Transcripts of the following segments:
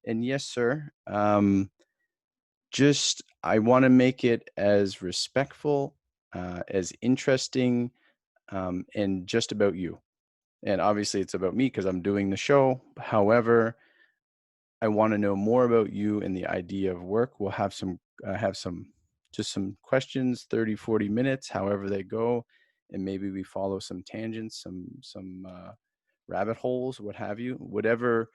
And yes, sir. Just I want to make it as respectful, as interesting, and just about you. And obviously, it's about me because I'm doing the show. However, I want to know more about you and the idea of work. We'll have just some questions, 30, 40 minutes, however they go. And maybe we follow some tangents, some rabbit holes, what have you, whatever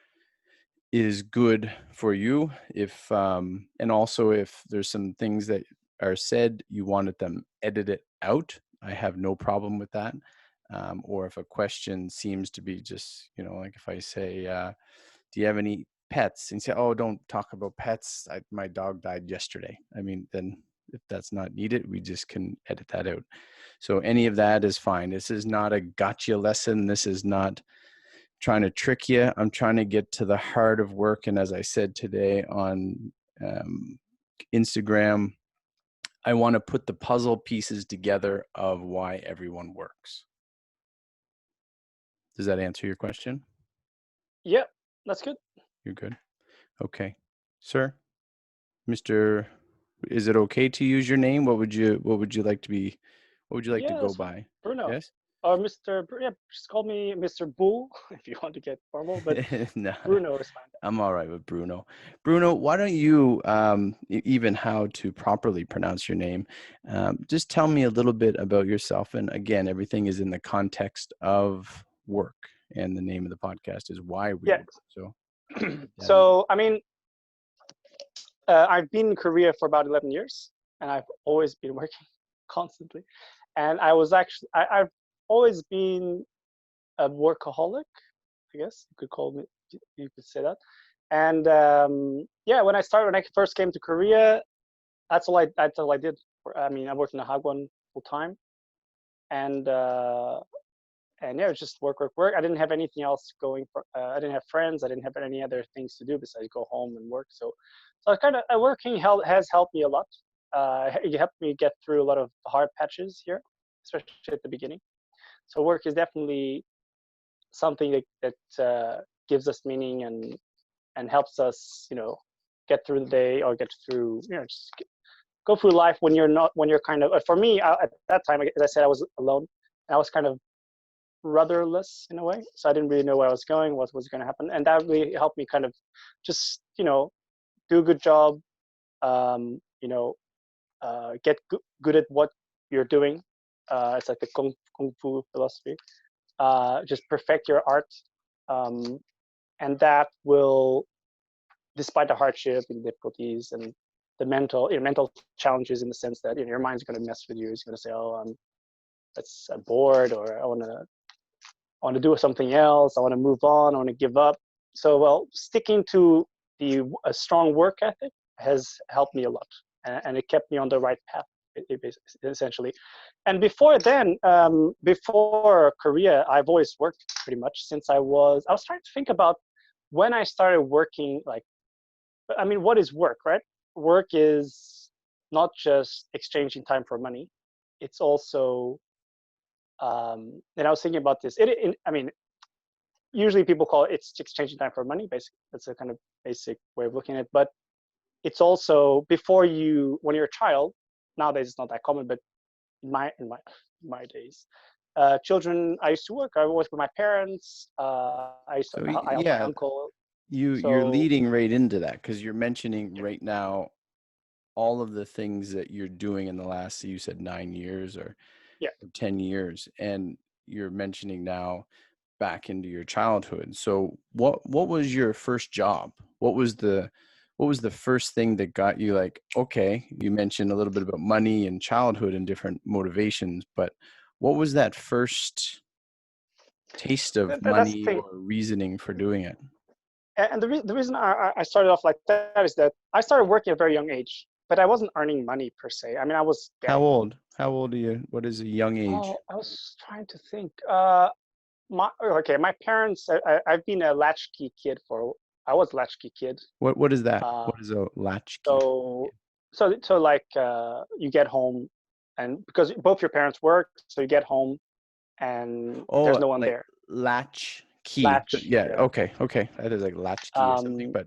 is good for you. If, and also if there's some things that are said, you wanted them edited out, I have no problem with that. Or if a question seems to be just, like if I say, do you have any pets? And you say, oh, don't talk about pets. My dog died yesterday. I mean, then if that's not needed, we just can edit that out. So any of that is fine. This is not a gotcha lesson. This is not trying to trick you. I'm trying to get to the heart of work. And as I said today on Instagram, I want to put the puzzle pieces together of why everyone works. Does that answer your question? Yeah, that's good. You're good. Okay. Sir, Mr. Is it okay to use your name? What would you like to go That's fine. by? Bruno. Yes? Or Mr. Yeah, just call me Mr. Bull if you want to get formal, but No, Bruno is fine. I'm all right with Bruno. Bruno, why don't you, even how to properly pronounce your name, just tell me a little bit about yourself. And again, everything is in the context of work. And the name of the podcast is Why We Yeah. Work. So, So, I mean, I've been in Korea for about 11 years, and I've always been working constantly. And I've always been a workaholic, I guess you could say that. And yeah, when I first came to Korea, that's all I did. I worked in a hagwon full time, and yeah, it was just work, work, work. I didn't have anything else going for. I didn't have friends. I didn't have any other things to do besides go home and work. So working has helped me a lot. It helped me get through a lot of hard patches here, especially at the beginning. So work is definitely something that gives us meaning and helps us, get through the day or get through, just go through life when you're kind of. For me, at that time, as I said, I was alone. And I was kind of rudderless in a way, so I didn't really know where I was going, what was going to happen, and that really helped me kind of just do a good job, get good at what you're doing. It's like the kung fu philosophy. Just perfect your art, and that will, despite the hardship and difficulties and the mental challenges, in the sense that your mind's going to mess with you. It's going to say, "Oh, I'm bored," or "I want to do something else. I want to move on. I want to give up." So, well, sticking to a strong work ethic has helped me a lot, and it kept me on the right path, essentially. And before then, before Korea, I've always worked pretty much since I was trying to think about when I started working. Like, I mean, what is work, right? Work is not just exchanging time for money. It's also, and I was thinking about this. I mean, usually people call it's exchanging time for money. Basically, that's a kind of basic way of looking at it. But it's also when you're a child. Nowadays, it's not that common, but in my days, children. I used to work. I worked with my parents. So I helped my yeah, uncle. you're So leading right into that because you're mentioning right now all of the things that you're doing in the last, you said 9 years or yeah, 10 years, and you're mentioning now back into your childhood. So what was your first job? What was the first thing that got you like, okay, you mentioned a little bit about money and childhood and different motivations, but what was that first taste of that's the money thing. or reasoning for doing it? And the reason I started off like that is that I started working at a very young age, but I wasn't earning money per se. I mean, I was How getting. old? How old are you? What is a young age? Oh, I was trying to think. My parents. I've been a latchkey kid for. I was a latchkey kid. What is that? Uh, What is a latchkey? so like you get home, and because both your parents work, so you get home, and there's Oh, no one like there. latch key. Latch. Yeah. Yeah. Okay. Okay. That is like latch key or something, but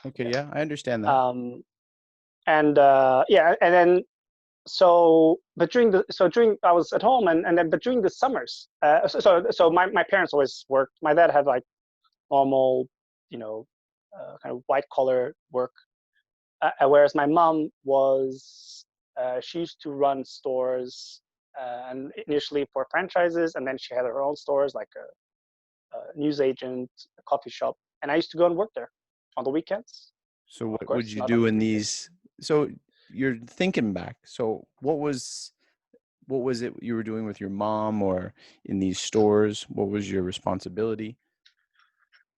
Okay. Yeah, I understand that. Um, and yeah, and then but during I was at home, but during the summers, so my parents always worked. My dad had like normal, you know, kind of white collar work, whereas my mom was she used to run stores, and initially for franchises, and then she had her own stores like a news agent, a coffee shop, and I used to go and work there on the weekends. So Of what would course, you not on do the in weekdays. these? So you're thinking back. So what was it you were doing with your mom or in these stores? What was your responsibility?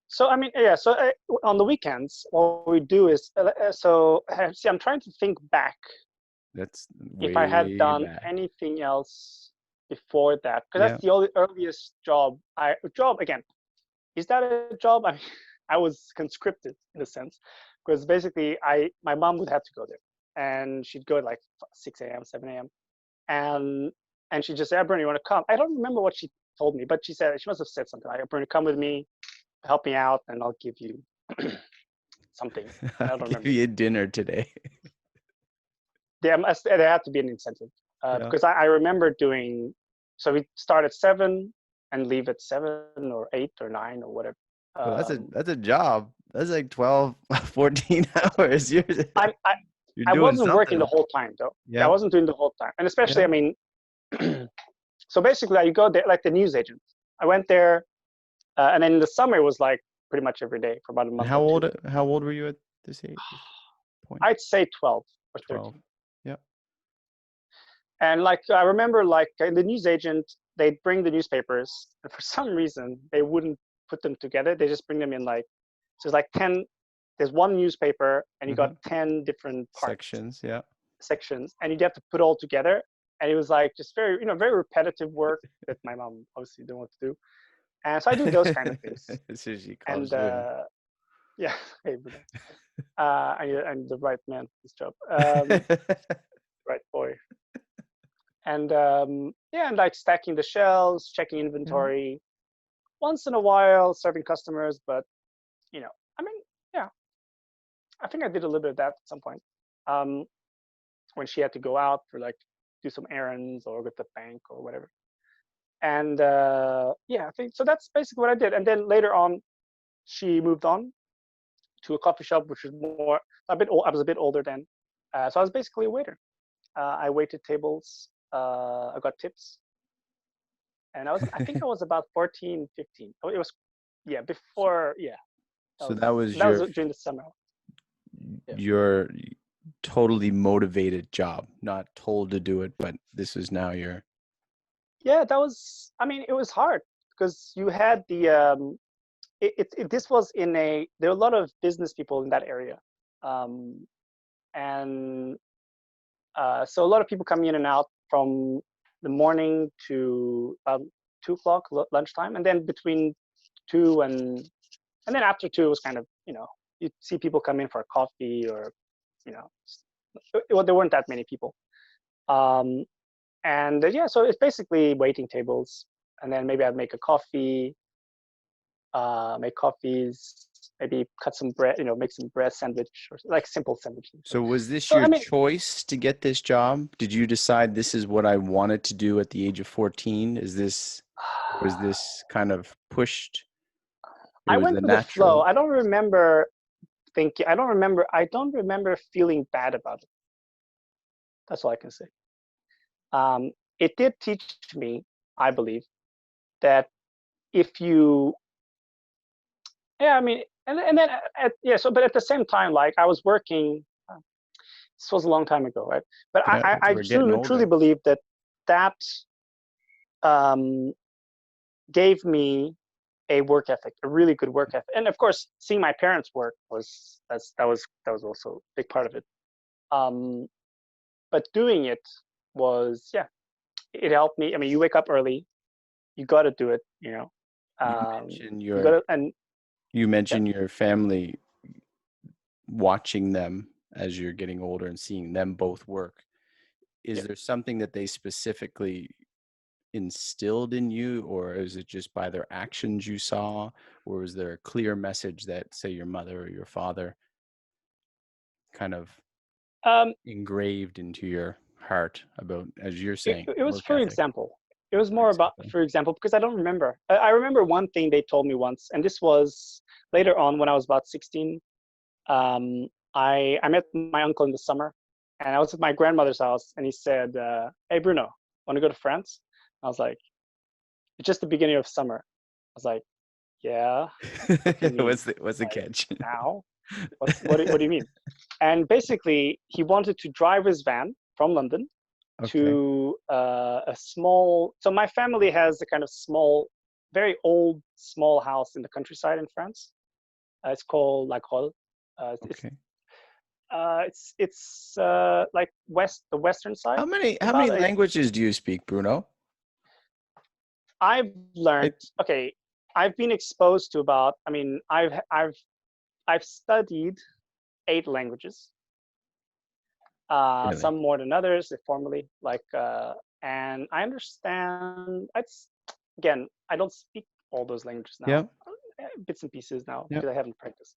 So I mean, yeah. So on the weekends, what we do is see. I'm trying to think back That's if I had way done back. anything else before that, because Yeah. that's the only earliest job again. Is that a job? I mean, I was conscripted in a sense, because basically my mom would have to go there, and she'd go at like 6 a.m., 7 a.m. and and she just said, "Bruno, you want to come?" I don't remember what she told me, but she must have said something like, "Bruno, come with me, help me out, and I'll give you something." And I'll I don't give remember. you dinner today. There had to be an incentive, Yeah. because I remember doing. So we start at 7 and leave at 7 or 8 or 9 or whatever. Well, Um, that's a job. That's like 12, 14 hours. I, I You're I doing wasn't working the something. whole time though. Yeah, I Yeah. wasn't doing the whole time, and especially Yeah. I mean, so basically I go there like the news agent. I went there, and then in the summer it was like pretty much every day for about a And month or two. how old were you at this point? I'd say 12 or 12. 13. Yeah. And like I remember, like in the news agent, they'd bring the newspapers, and for some reason they wouldn't put them together. They just bring them in like so. It's like 10. There's one newspaper, and you got Uh-huh. 10 different parts Sections. Yeah. sections, and you'd have to put all together. And it was like just very very repetitive work that my mom obviously didn't want to do. And so I do those kind of things. So she And calls you in. yeah, hey Bruno, I'm the right man for this job, right boy. And yeah, and like stacking the shelves, checking Yeah. inventory, once in a while serving customers. But you know, I mean, yeah, I think I did a little bit of that at some point, um, when she had to go out for like do some errands or go to the bank or whatever. And yeah, I think so. That's basically what I did. And then later on, she moved on to a coffee shop, which was more a bit. I was a bit older then, so I was basically a waiter. I waited tables. I got tips, and I think I was about 14, 15. Oh, it was, yeah, So, before, yeah, so that was that was during the summer. Yeah. your totally motivated job, not told to do it, but this is now your. Yeah, that was, I mean, it was hard because you had this was there were a lot of business people in that area. Um, and so a lot of people coming in and out from the morning to about 2 o'clock lunchtime. And then between two and then after two, it was kind of, you'd see people come in for a coffee or, you know, well, there weren't that many people. Um, and yeah, so it's basically waiting tables. And then maybe I'd make a coffee, make coffees, maybe cut some bread, make some bread sandwich or like simple sandwich. So was this So, your I mean, choice to get this job? Did you decide this is what I wanted to do at the age of 14? Was this kind of pushed? It I was went a with the flow. natural. I don't remember feeling bad about it. That's all I can say. It did teach me, I believe, that if you, yeah, I mean, and then yeah, so but at the same time, like I was working. This was a long time ago, right? But Yeah, I we're getting truly older. believe that um, gave me a work ethic, a really good work ethic, and of course, seeing my parents work that was also a big part of it. Um, but doing it was, yeah, it helped me. I mean, you wake up early, you got to do it, You um, mentioned you got your to, and you yeah, mentioned your family watching them as you're getting older and seeing them both work. yeah. Is there something that they specifically instilled in you, or is it just by their actions you saw, or was there a clear message that, say, your mother or your father kind of Um, engraved into your heart about, as you're it, saying, it was work for ethic, example. It was for more about, example? for example, because I don't remember. I remember one thing they told me once, and this was later on when I was about 16. Um, I met my uncle in the summer, and I was at my grandmother's house, and he said, "Hey Bruno, want to go to France?" I was like, "It's just the beginning of summer." I was like, "Yeah, what do you mean? What's the Like catch? now? What do you mean?" And basically, he wanted to drive his van from London Okay. to a small. So my family has a kind of small, very old, small house in the countryside in France. It's called La Grolle. It's Okay. like the western side. How many It's how about many a. languages do you speak, Bruno? I've I learned. Okay, I've been exposed to about. I mean, I've studied 8 languages. really. Some more than others, formally. And I understand. It's again, I don't speak all those languages now. Yep. Bits and pieces now Yep. because I haven't practiced.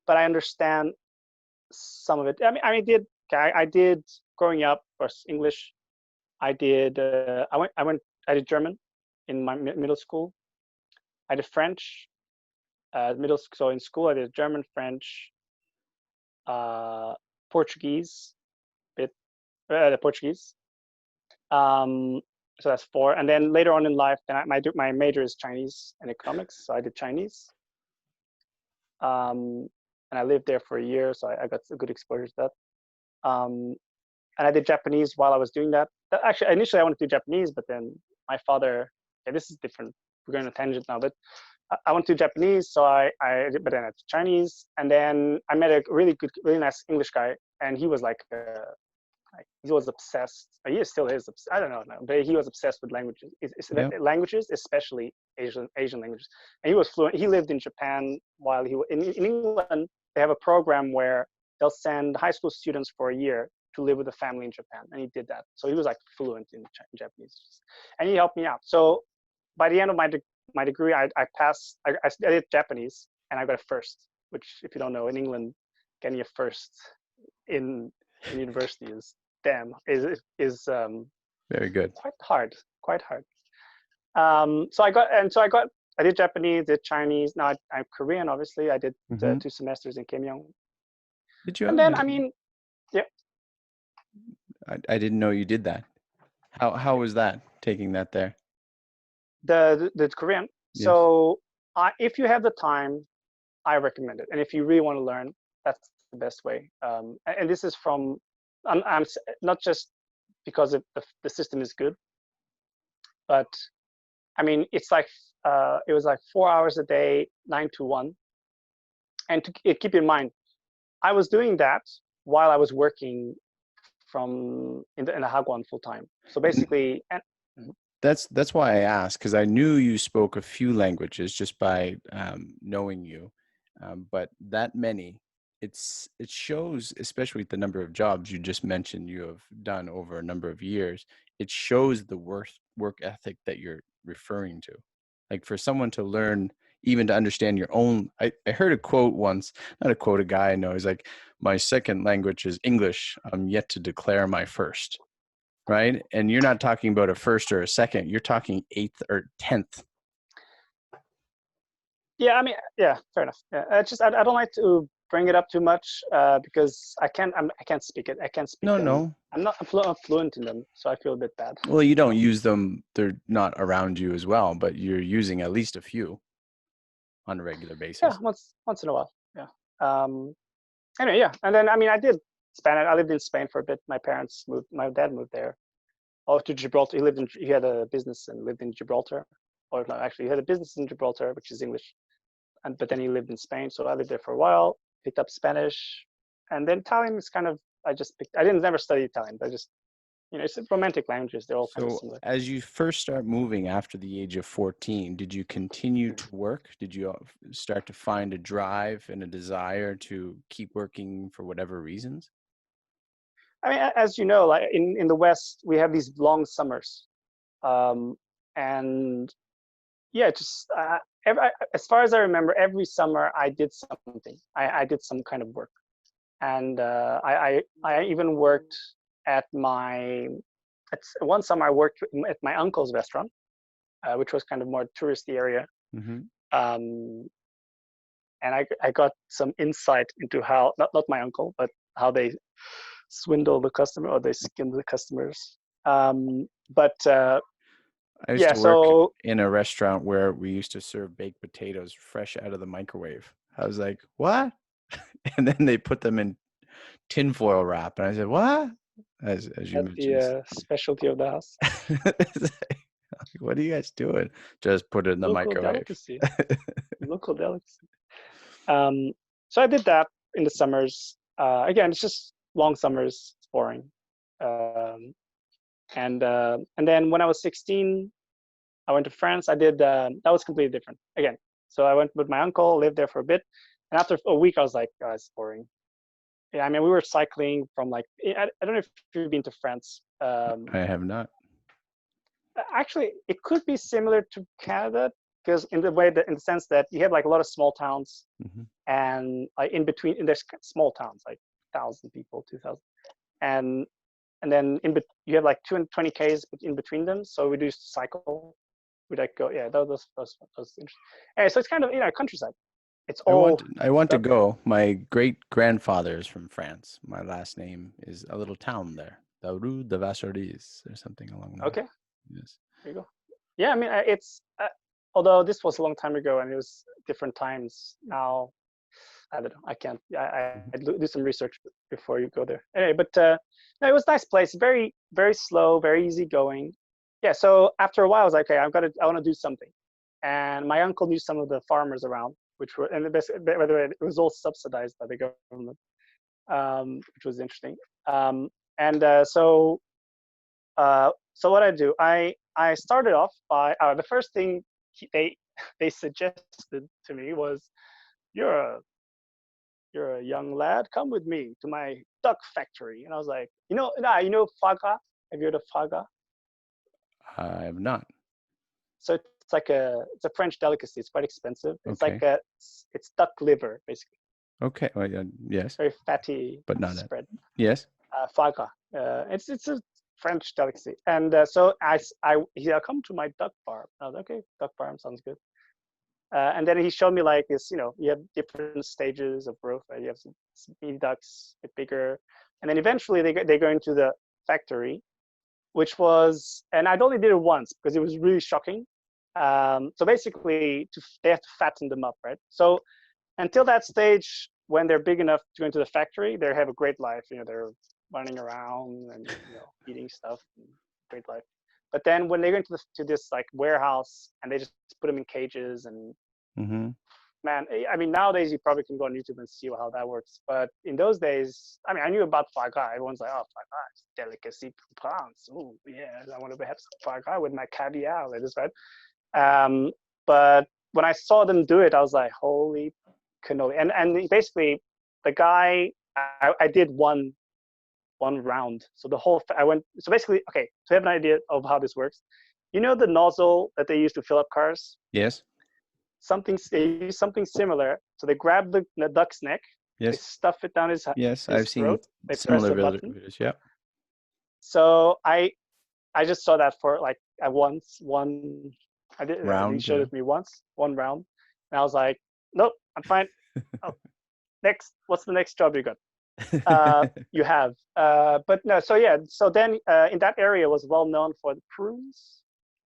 But I understand some of it. I did growing up was English. I did. I did German in my middle school. I did French. Middle school. So in school, I did German, French, uh, Portuguese, bit the Portuguese. Um, so that's 4. And then later on in life, then my major is Chinese and economics. So I did Chinese. And I lived there for a year, so I got a good exposure to that. And I did Japanese while I was doing that. Actually, initially I wanted to do Japanese, but then my father. Okay, this is different. We're going on a tangent now, but I want to do Japanese, so but then I did Chinese, and then I met a really nice English guy, and he was like he was obsessed. He still is. I don't know now, but he was obsessed with languages. Yep. Languages, especially Asian languages. And he was fluent. He lived in Japan while he in England. They have a program where they'll send high school students for a year to live with a family in Japan, and he did that. So he was like fluent in Japanese, and he helped me out. So by the end of my degree, I passed. I studied Japanese, and I got a first. Which, if you don't know, in England, getting a first in university is damn is Very good. quite hard. I did Japanese, did Chinese. Now I'm Korean, obviously. I did Hmm. 2 semesters in Kimyong. Did you? And then, I mean, yeah, I didn't know you did that. How was that, taking that there? the Korean. Yes. So if you have the time, I recommend it. And if you really want to learn, that's the best way. And this is from, I'm not just because the system is good, but I mean, it's like it was like 4 hours a day, 9 to 1. And keep in mind, I was doing that while I was working in the Hagwon full time. So N- basically, and That's why I asked, because I knew you spoke a few languages just by knowing you, but that many, it shows, especially with the number of jobs you just mentioned you have done over a number of years. It shows the work ethic that you're referring to. Like, for someone to learn, even to understand your own. I heard a quote once, not a quote, a guy I know. He's like, "My second language is English. I'm yet to declare my first." Right? And you're not talking about a first or a second. You're talking eighth or 10th. yeah, I mean, yeah, fair enough. Yeah, I don't like to bring it up too much because I can't speak it. I can't speak No, them. no. I'm fluent in them, so I feel a bit bad. Well, you don't Um, use them. They're not around you as well, but you're using at least a few on a regular yeah, basis. once in a while. Yeah. Um, anyway, yeah, and then I mean, I did Spain. I lived in Spain for a bit. My parents moved. My dad moved there. Oh, to Gibraltar. He had a business and lived in Gibraltar. Or no, actually, he had a business in Gibraltar, which is English. But then he lived in Spain, so I lived there for a while. Picked up Spanish, and then Italian is kind of. I didn't never study Italian, but I just it's romantic languages. They're all kind of So, similar. as you first start moving after the age of 14, did you continue to work? Did you start to find a drive and a desire to keep working for whatever reasons? I mean, as you know, like in the West, we have these long summers, um, and yeah, just as far as I remember, every summer I did something. I did some kind of work. And I even worked at one summer I worked at my uncle's restaurant, which was kind of more touristy area. Mm-hmm. Um, and I got some insight into how, not my uncle, but how they swindle the customer, or they skim the customers. But I used yeah, to work so in a restaurant where we used to serve baked potatoes fresh out of the microwave. I was like, what? And then they put them in tinfoil wrap. And I said, what? As you at mentioned. the specialty of the house, It's like, what are you guys doing? Just put it in the local microwave. delicacy, local delicacy. So I did that in the summers. Again, it's just long summers. It's boring. And then when I was 16, I went to France. I did that was completely different again. So I went with my uncle, lived there for a bit, and after a week, I was like, oh, it's boring. Yeah, I mean, we were cycling from like I don't know if you've been to France. I have not. Actually, it could be similar to Canada because in the sense that you have like a lot of small towns, Mm-hmm. and like in between, and there's small towns like 1,000 people, 2,000, and then you have like 220 k's in between them. So we do cycle. We like go, yeah, that was interesting. Anyway, so it's kind of countryside. It's all I want to stuff. go. My great grandfather is from France. My last name is a little town there, the Rue de Vacheries, or something along those. Okay, Yes. there you go. Yeah, I mean, it's although this was a long time ago and it was different times. Now I don't know. I can't. I do some research before you go there. Anyway, but no, it was a nice place. Very, very slow, very easy going. Yeah. So after a while, I was like, okay, I want to do something. And my uncle knew some of the farmers around, which were, and by the way, it was all subsidized by the government, which was interesting. And so what I do, I started off by the first thing they suggested to me was, you're a you're a young lad, come with me to my duck factory. And I was like, faga? Have you heard of faga? I have not. So it's like it's a French delicacy. It's quite expensive. It's like Okay. it's duck liver, basically. Okay. Well, yes, Very fatty but not it. spread. Yes. Faga. It's a French delicacy. And so he'll come to my duck farm. I was like, okay, duck farm sounds good. And then he showed me like this, you have different stages of growth, right? You have some baby ducks, a bit bigger, and then eventually they go into the factory, which was, and I'd only did it once because it was really shocking. So basically, they have to fatten them up, right? So until that stage, when they're big enough to go into the factory, they have a great life. They're running around and eating stuff, and great life. But then when they go into to this like warehouse and they just put them in cages and Mm-hmm. man, I mean, nowadays you probably can go on YouTube and see how that works. But in those days, I mean, I knew about foie gras. Everyone's like, oh, foie gras, delicacy from France. Oh, yeah, I want to have some foie gras with my caviar, like this, right? But when I saw them do it, I was like, holy cannoli. And basically, the guy, I did one round. So so basically, okay, to have an idea of how this works, the nozzle that they use to fill up cars? Yes. They use something similar. So they grab the duck's neck, they Yes. stuff it down his Yes. I've seen throat, they press similar a button. videos. Yeah. So I just saw that for like one. I did. He Round. showed Yeah. it to me once, one round, and I was like, nope, I'm fine. Oh, next, what's the next job you got? You have, but no. So yeah. So then in that area was well known for the prunes,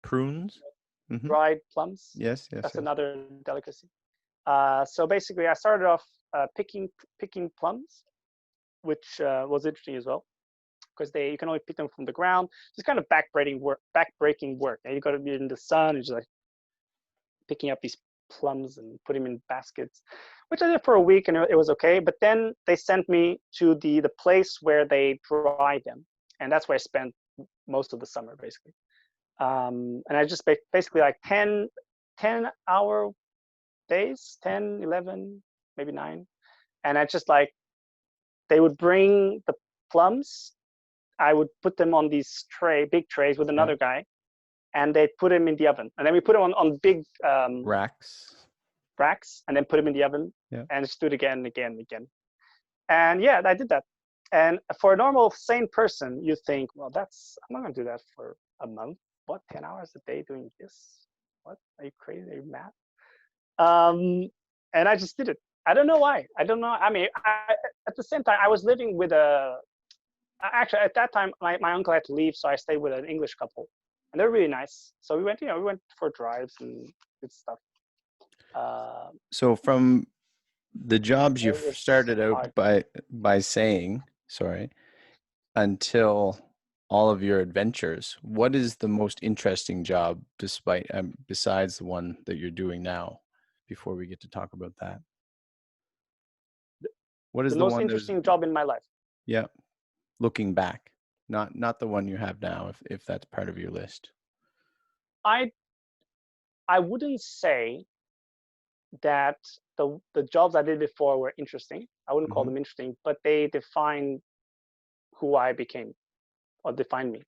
Prunes. Mm-hmm. dried plums. Yes. Yes. That's Yes. another delicacy. So basically, I started off picking plums, which was interesting as well, because you can only pick them from the ground. It's kind of backbreaking work. And you got to be in the sun and just like picking up these plums and putting them in baskets, which I did for a week, and it was okay. But then they sent me to the place where they dry them, and that's where I spent most of the summer, basically. And I just basically like 10-hour days, 10, 11, maybe 9. And I just like, they would bring the plums. I would put them on these big trays with another guy, and they'd put them in the oven. And then we put them on big Racks. racks, and then put them in the oven, Yeah. and just do it again and again and again. And yeah, I did that. And for a normal sane person, you think, well, I'm not gonna do that for a month. What, 10 hours a day doing this? What, are you crazy? Are you mad? And I just did it. I don't know why. I don't know. I mean, at the same time, I was living with actually at that time, my uncle had to leave, so I stayed with an English couple, and they're really nice. So we went for drives and did stuff. So from the jobs you It was started out hard. by saying, sorry, until all of your adventures, what is the most interesting job besides the one that you're doing now, before we get to talk about that? What is The the most one that's, interesting job in my life. yeah, looking back, not the one you have now, if that's part of your list? I wouldn't say that the jobs I did before were interesting. I wouldn't call Hmm. them interesting, but they define who I became or defined me.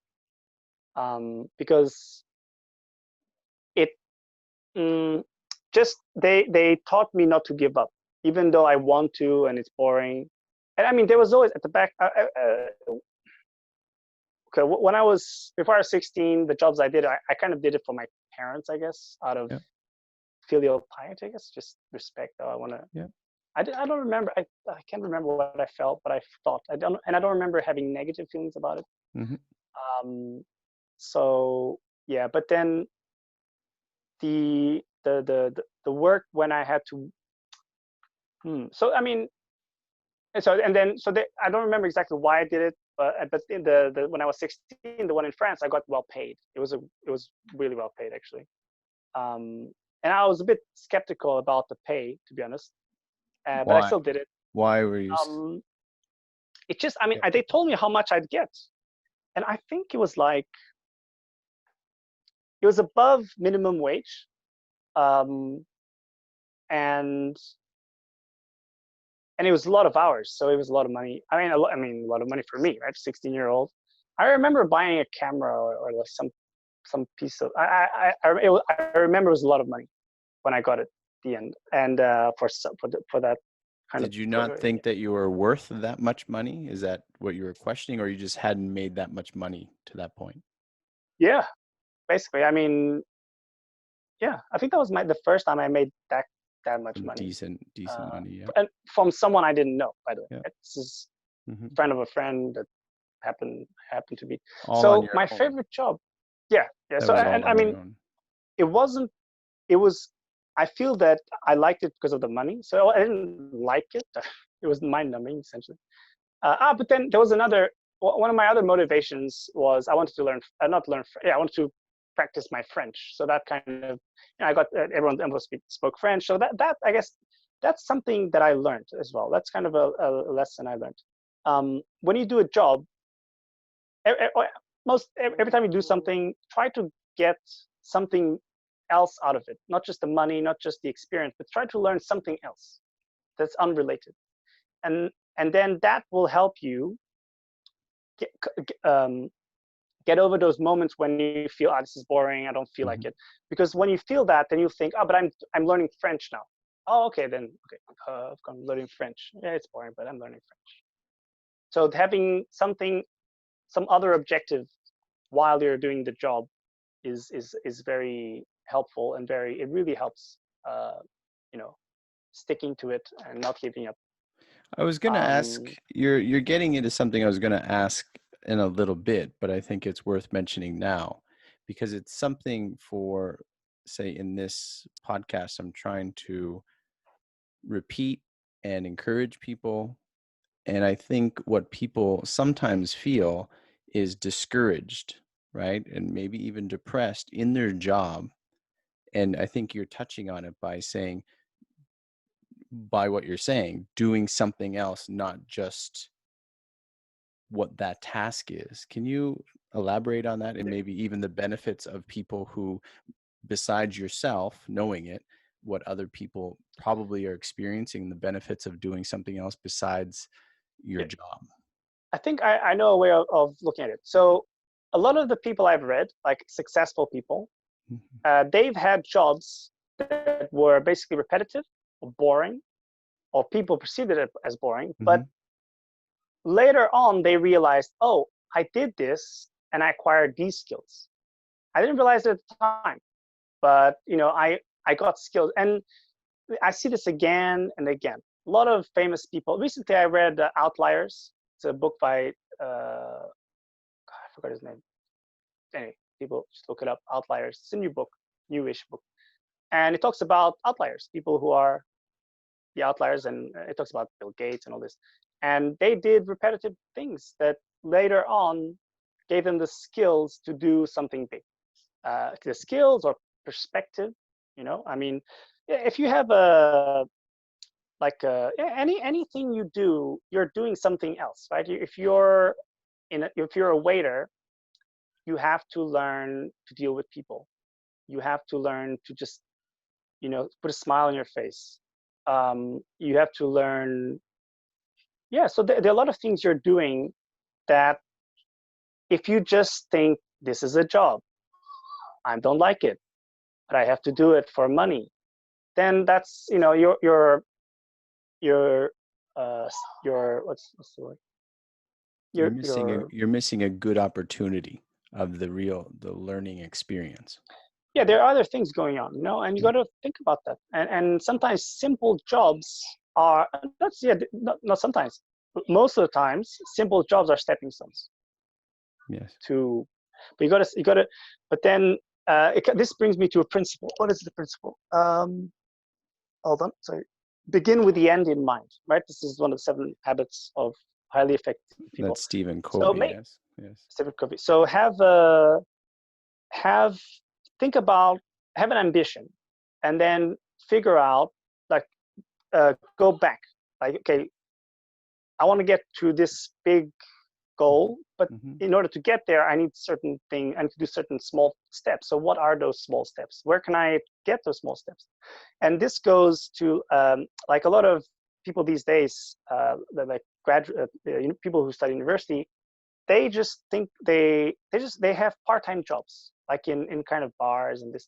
Because it just they taught me not to give up, even though I want to and it's boring. And I mean, there was always at the back. Okay, when before I was 16, the jobs I did, I kind of did it for my parents, I guess, out of Yeah, filial piety, I guess, just respect. Though I want to. yeah. I don't remember. I can't remember what I felt, but I thought I don't remember having negative feelings about it. Hmm. Um, so yeah, but then the work when I had to. So I mean, and then I don't remember exactly why I did it, but in the when I was 16, the one in France, I got well paid. It was really well paid actually. And I was a bit skeptical about the pay, to be honest, but I Why? still did it. Why were you? Um, it just, I mean, Yeah. they told me how much I'd get, and I think it was like it was above minimum wage, um, and it was a lot of hours, so it was a lot of money. I mean, a lot of money for me, right? 16-year-old. I remember buying a camera or like some piece of. I remember it was a lot of money when I got it at the end, and for that kind of. Did you not think that you were worth that much money? Is that what you were questioning, or you just hadn't made that much money to that point? Yeah, basically. I mean, yeah, I think that was the first time I made that much Some money, decent money, yeah. and from someone I didn't know, by the way. Yeah. This is Hmm. a friend of a friend that happened to be. All on So your my own. favorite job, yeah, yeah. That So was and all I on mean, your own. it wasn't. It was. I feel that I liked it because of the money. So I didn't like it. It was mind numbing essentially. But then there was one of my other motivations was I wanted to learn, not learn, yeah, I wanted to practice my French. So that kind of, I got everyone spoke French. So that I guess that's something that I learned as well. That's kind of a lesson I learned. When you do a job, every time you do something, try to get something else out of it. Not just the money, not just the experience, but try to learn something else that's unrelated. And then that will help you get, get over those moments when you feel, this is boring, I don't feel like Hmm. it. Because when you feel that, then you think, but I'm learning French now. Oh, okay, then okay, I'm learning French. Yeah, it's boring, but I'm learning French. So having some other objective while you're doing the job is very helpful, and it really helps, you know, sticking to it and not giving up. I was going to ask, Um, you're getting into something I was going to ask in a little bit, but I think it's worth mentioning now, because it's something for, say, in this podcast, I'm trying to repeat and encourage people. And I think what people sometimes feel is discouraged, right? And maybe even depressed in their job. And I think you're touching on it by what you're saying, doing something else, not just what that task is. Can you elaborate on that, and maybe even the benefits of people who, besides yourself knowing it, what other people probably are experiencing, the benefits of doing something else besides your yeah, job? I think I know a way of looking at it. So a lot of the people I've read, like successful people, Mhm. they've had jobs that were basically repetitive or boring, or people perceived it as boring, but Mhm. later on, they realized, oh, I did this and I acquired these skills. I didn't realize it at the time, but I got skills, and I see this again and again. A lot of famous people. Recently, I read Outliers. It's a book by I forgot his name. Anyway, people just look it up. Outliers. It's a new book, newish book, and it talks about outliers, people who are the outliers, and it talks about Bill Gates and all this. And they did repetitive things that later on gave them the skills to do something big. The skills or perspective, I mean, if you have anything you do, you're doing something else, right? If you're a waiter, you have to learn to deal with people. You have to learn to just put a smile on your face. You have to learn. Yeah, so there are a lot of things you're doing that if you just think this is a job, I don't like it, but I have to do it for money, then that's your what's the word? You're missing a good opportunity of the learning experience. Yeah, there are other things going on, and you got to think about that. And sometimes simple jobs are not sometimes, but most of the times simple jobs are stepping stones. Yes. But you got to. But then this brings me to a principle. What is the principle? Hold on. Sorry. Begin with the end in mind. Right. This is one of the 7 habits of highly effective people. That's Stephen Covey. Yes. Stephen Covey. So have an ambition, and then figure out, like, go back. Like, okay, I want to get to this big goal, but in order to get there, I need certain thing. I need to do certain small steps. So what are those small steps? Where can I get those small steps? And this goes to like a lot of people these days, like graduate people who study university. They just think they have part-time jobs, like in kind of bars and this.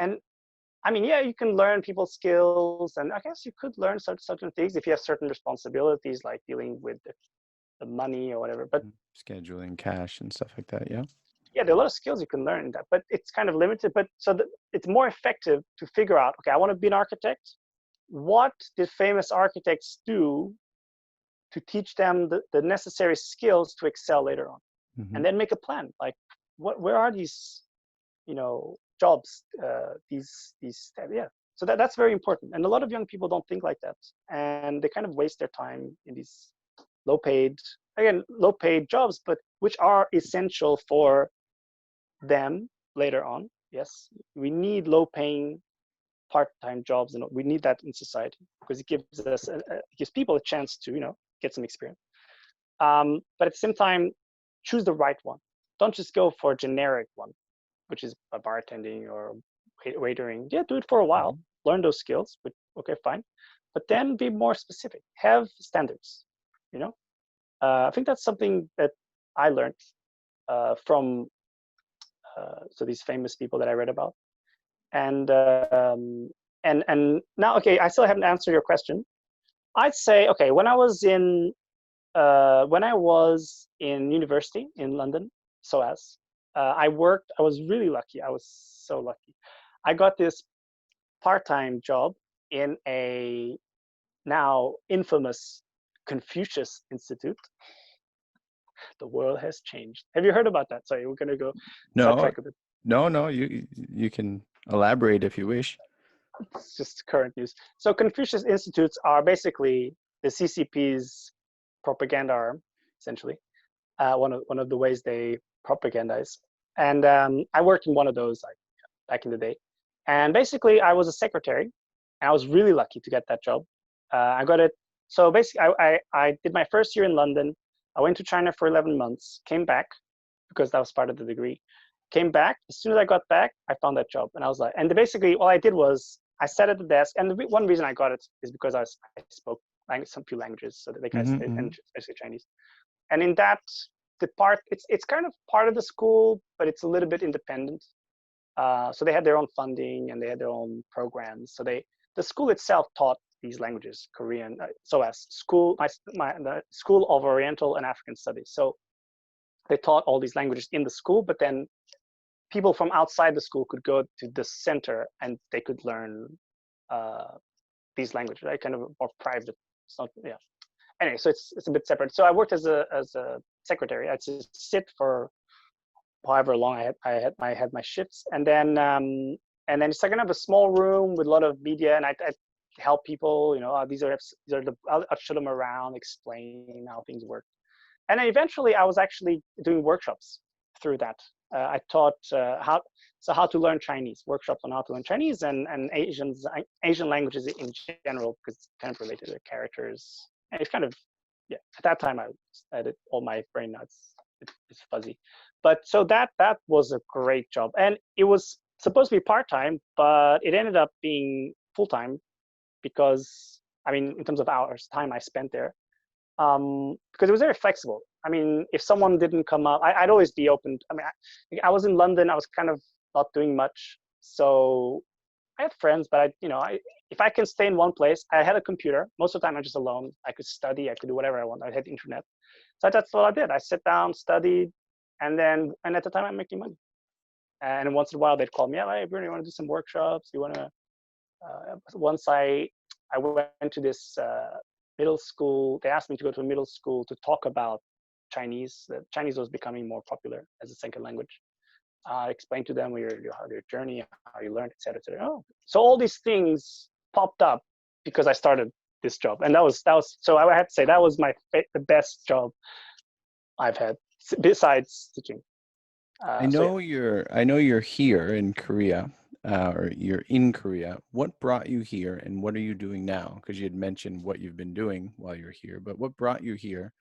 And I mean, yeah, you can learn people's skills, and I guess you could learn certain things if you have certain responsibilities, like dealing with the money or whatever. But scheduling cash and stuff like that. Yeah. Yeah, there are a lot of skills you can learn in that, but it's kind of limited. But so that it's more effective to figure out, okay, I want to be an architect. What did famous architects do to teach them the necessary skills to excel later on? And then make a plan, like where are these jobs, these yeah. So that's very important, and a lot of young people don't think like that, and they kind of waste their time in these low paid jobs, but which are essential for them later on. Yes, we need low paying part-time jobs, and we need that in society because it gives people a chance to get some experience. But at the same time, choose the right one. Don't just go for a generic one, which is bartending or waitering. Yeah, do it for a while, learn those skills, but okay, fine. But then be more specific. Have standards. I think that's something that I learned from so these famous people that I read about. And now, okay, I still haven't answered your question. I'd say, okay, when I was in university in London, SOAS, I was really lucky. I was so lucky. I got this part-time job in a now infamous Confucius Institute. The world has changed. Have you heard about that? Sorry, we're gonna go sidetrack a bit. No. You can elaborate if you wish. It's just current news. So Confucius Institutes are basically the CCP's propaganda arm, essentially. One of the ways they propagandize. And I worked in one of those back in the day. And basically, I was a secretary. And I was really lucky to get that job. I got it. So basically, I did my first year in London. I went to China for 11 months, came back because that was part of the degree. Came back. As soon as I got back, I found that job. And I was like, and basically, all I did was I sat at the desk. And one reason I got it is because I spoke some few languages, so that they can speak, and especially Chinese. And in that, it's kind of part of the school, but it's a little bit independent. So they had their own funding and they had their own programs. So the school itself taught these languages, Korean, SOAS, the School of Oriental and African Studies. So they taught all these languages in the school, but then people from outside the school could go to the center and they could learn these languages, right? Kind of more private. It's not, yeah. Anyway, so it's a bit separate. So I worked as a secretary. I'd just sit for however long I had my shifts, and then it's like kind of a small room with a lot of media, and I help people. You know, these are I'll show them around, explain how things work, and then eventually I was actually doing workshops through that. I taught how to learn Chinese, workshops on how to learn Chinese and Asian languages in general, because it's kind of related to characters. And it's kind of, yeah, at that time I did all my brain nuts. It's fuzzy. But so that was a great job. And it was supposed to be part-time, but it ended up being full-time because, I mean, in terms of hours, time I spent there, because it was very flexible. I mean, if someone didn't come up, I'd always be open. I mean, I was in London. I was kind of not doing much. So I had friends, but if I can stay in one place, I had a computer. Most of the time, I'm just alone. I could study. I could do whatever I want. I had the internet. So that's what I did. I sit down, studied, and at the time, I'm making money. And once in a while, they'd call me up. Hey, Bruno, you want to do some workshops? You want to? Once I went to this middle school. They asked me to go to a middle school to talk about Chinese. Chinese was becoming more popular as a second language. Explain to them your journey, how you learned, etc., etc. Oh, so all these things popped up because I started this job, and that was. So I have to say that was the best job I've had besides teaching. I know you're here in Korea, or you're in Korea. What brought you here, and what are you doing now? Because you had mentioned what you've been doing while you're here, but what brought you here,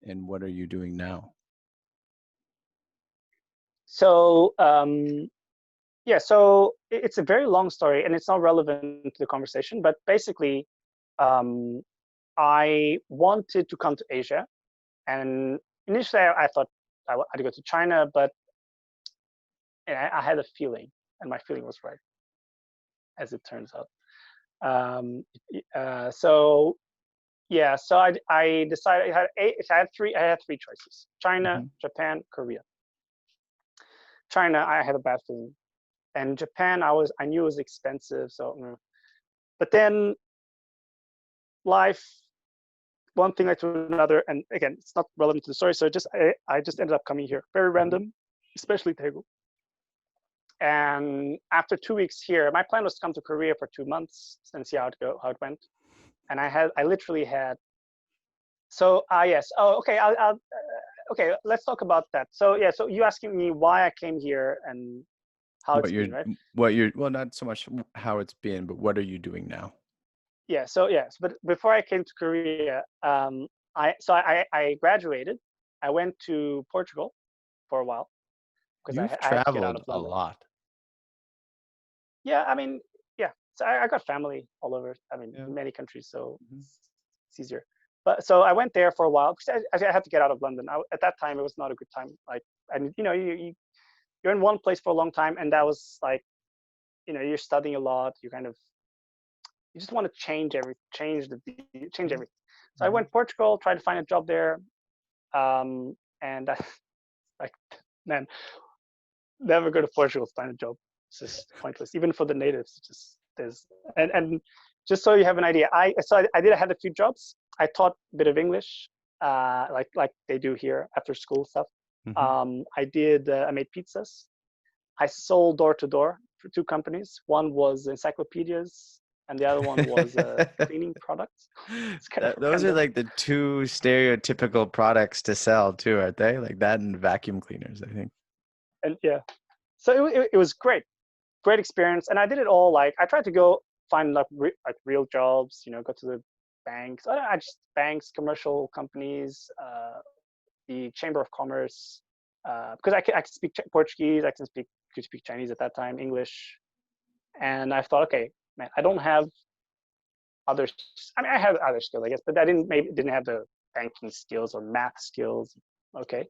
and what are you doing now? So yeah, so it's a very long story, and it's not relevant to the conversation. But basically, I wanted to come to Asia, and initially I thought I'd go to China, but I had a feeling, and my feeling was right, as it turns out. So yeah, so I decided I had three choices: China, Japan, Korea. China, I had a bad feeling, and Japan, I knew it was expensive. So, but then life, one thing led to another, and again, it's not relevant to the story. So I just ended up coming here, very random, especially Daegu. And after 2 weeks here, my plan was to come to Korea for 2 months and see how it went. And I literally had. So yes. Oh, okay. Okay. Let's talk about that. So yeah. So you asking me why I came here and how it's been, right? Well, not so much how it's been, but what are you doing now? Yeah. So yes. But before I came to Korea, I graduated. I went to Portugal for a while because You've I had to get out traveled of a London. lot. Yeah. I mean, yeah. So I got family all over. I mean, Yeah. in many countries, so it's easier. But so I went there for a while because I had to get out of London. At that time, it was not a good time. Like, and you're in one place for a long time, and that was like, you're studying a lot. You just want to change everything. So I went to Portugal, tried to find a job there, and like, man, never go to Portugal to find a job. It's just pointless, even for the natives. It's just and just so you have an idea, I had a few jobs. I taught a bit of English, like they do here after school stuff. I made pizzas. I sold door to door for 2 companies. One was encyclopedias, and the other one was cleaning products. Those are like the 2 stereotypical products to sell too, aren't they? Like that and vacuum cleaners, I think. And yeah, so it was great experience. And I did it all. Like I tried to go find like real jobs. Go to the banks. I just banks, commercial companies, the Chamber of Commerce, because I could speak Portuguese. I could speak Chinese at that time, English, and I thought, okay, man, I don't have others. I mean, I have other skills, I guess, but I didn't have the banking skills or math skills. Okay,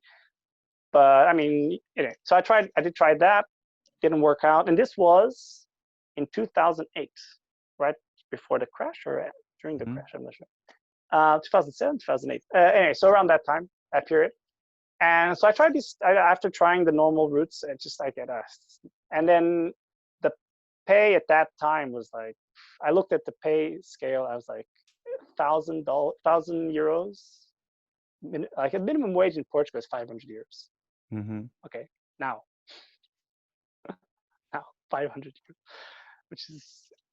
but I mean, so I did try that, didn't work out, and this was in 2008, right before the crash, or during the Mhm. crash. I'm not sure. 2007, 2008. Anyway, so around that time, that period. And so I tried this after trying the normal routes. It's just like and then the pay at that time was like, I looked at the pay scale. I was like, $1,000, €1,000. Like a minimum wage in Portugal is 500 euros. Mhm. Okay, now, now 500 euros, which is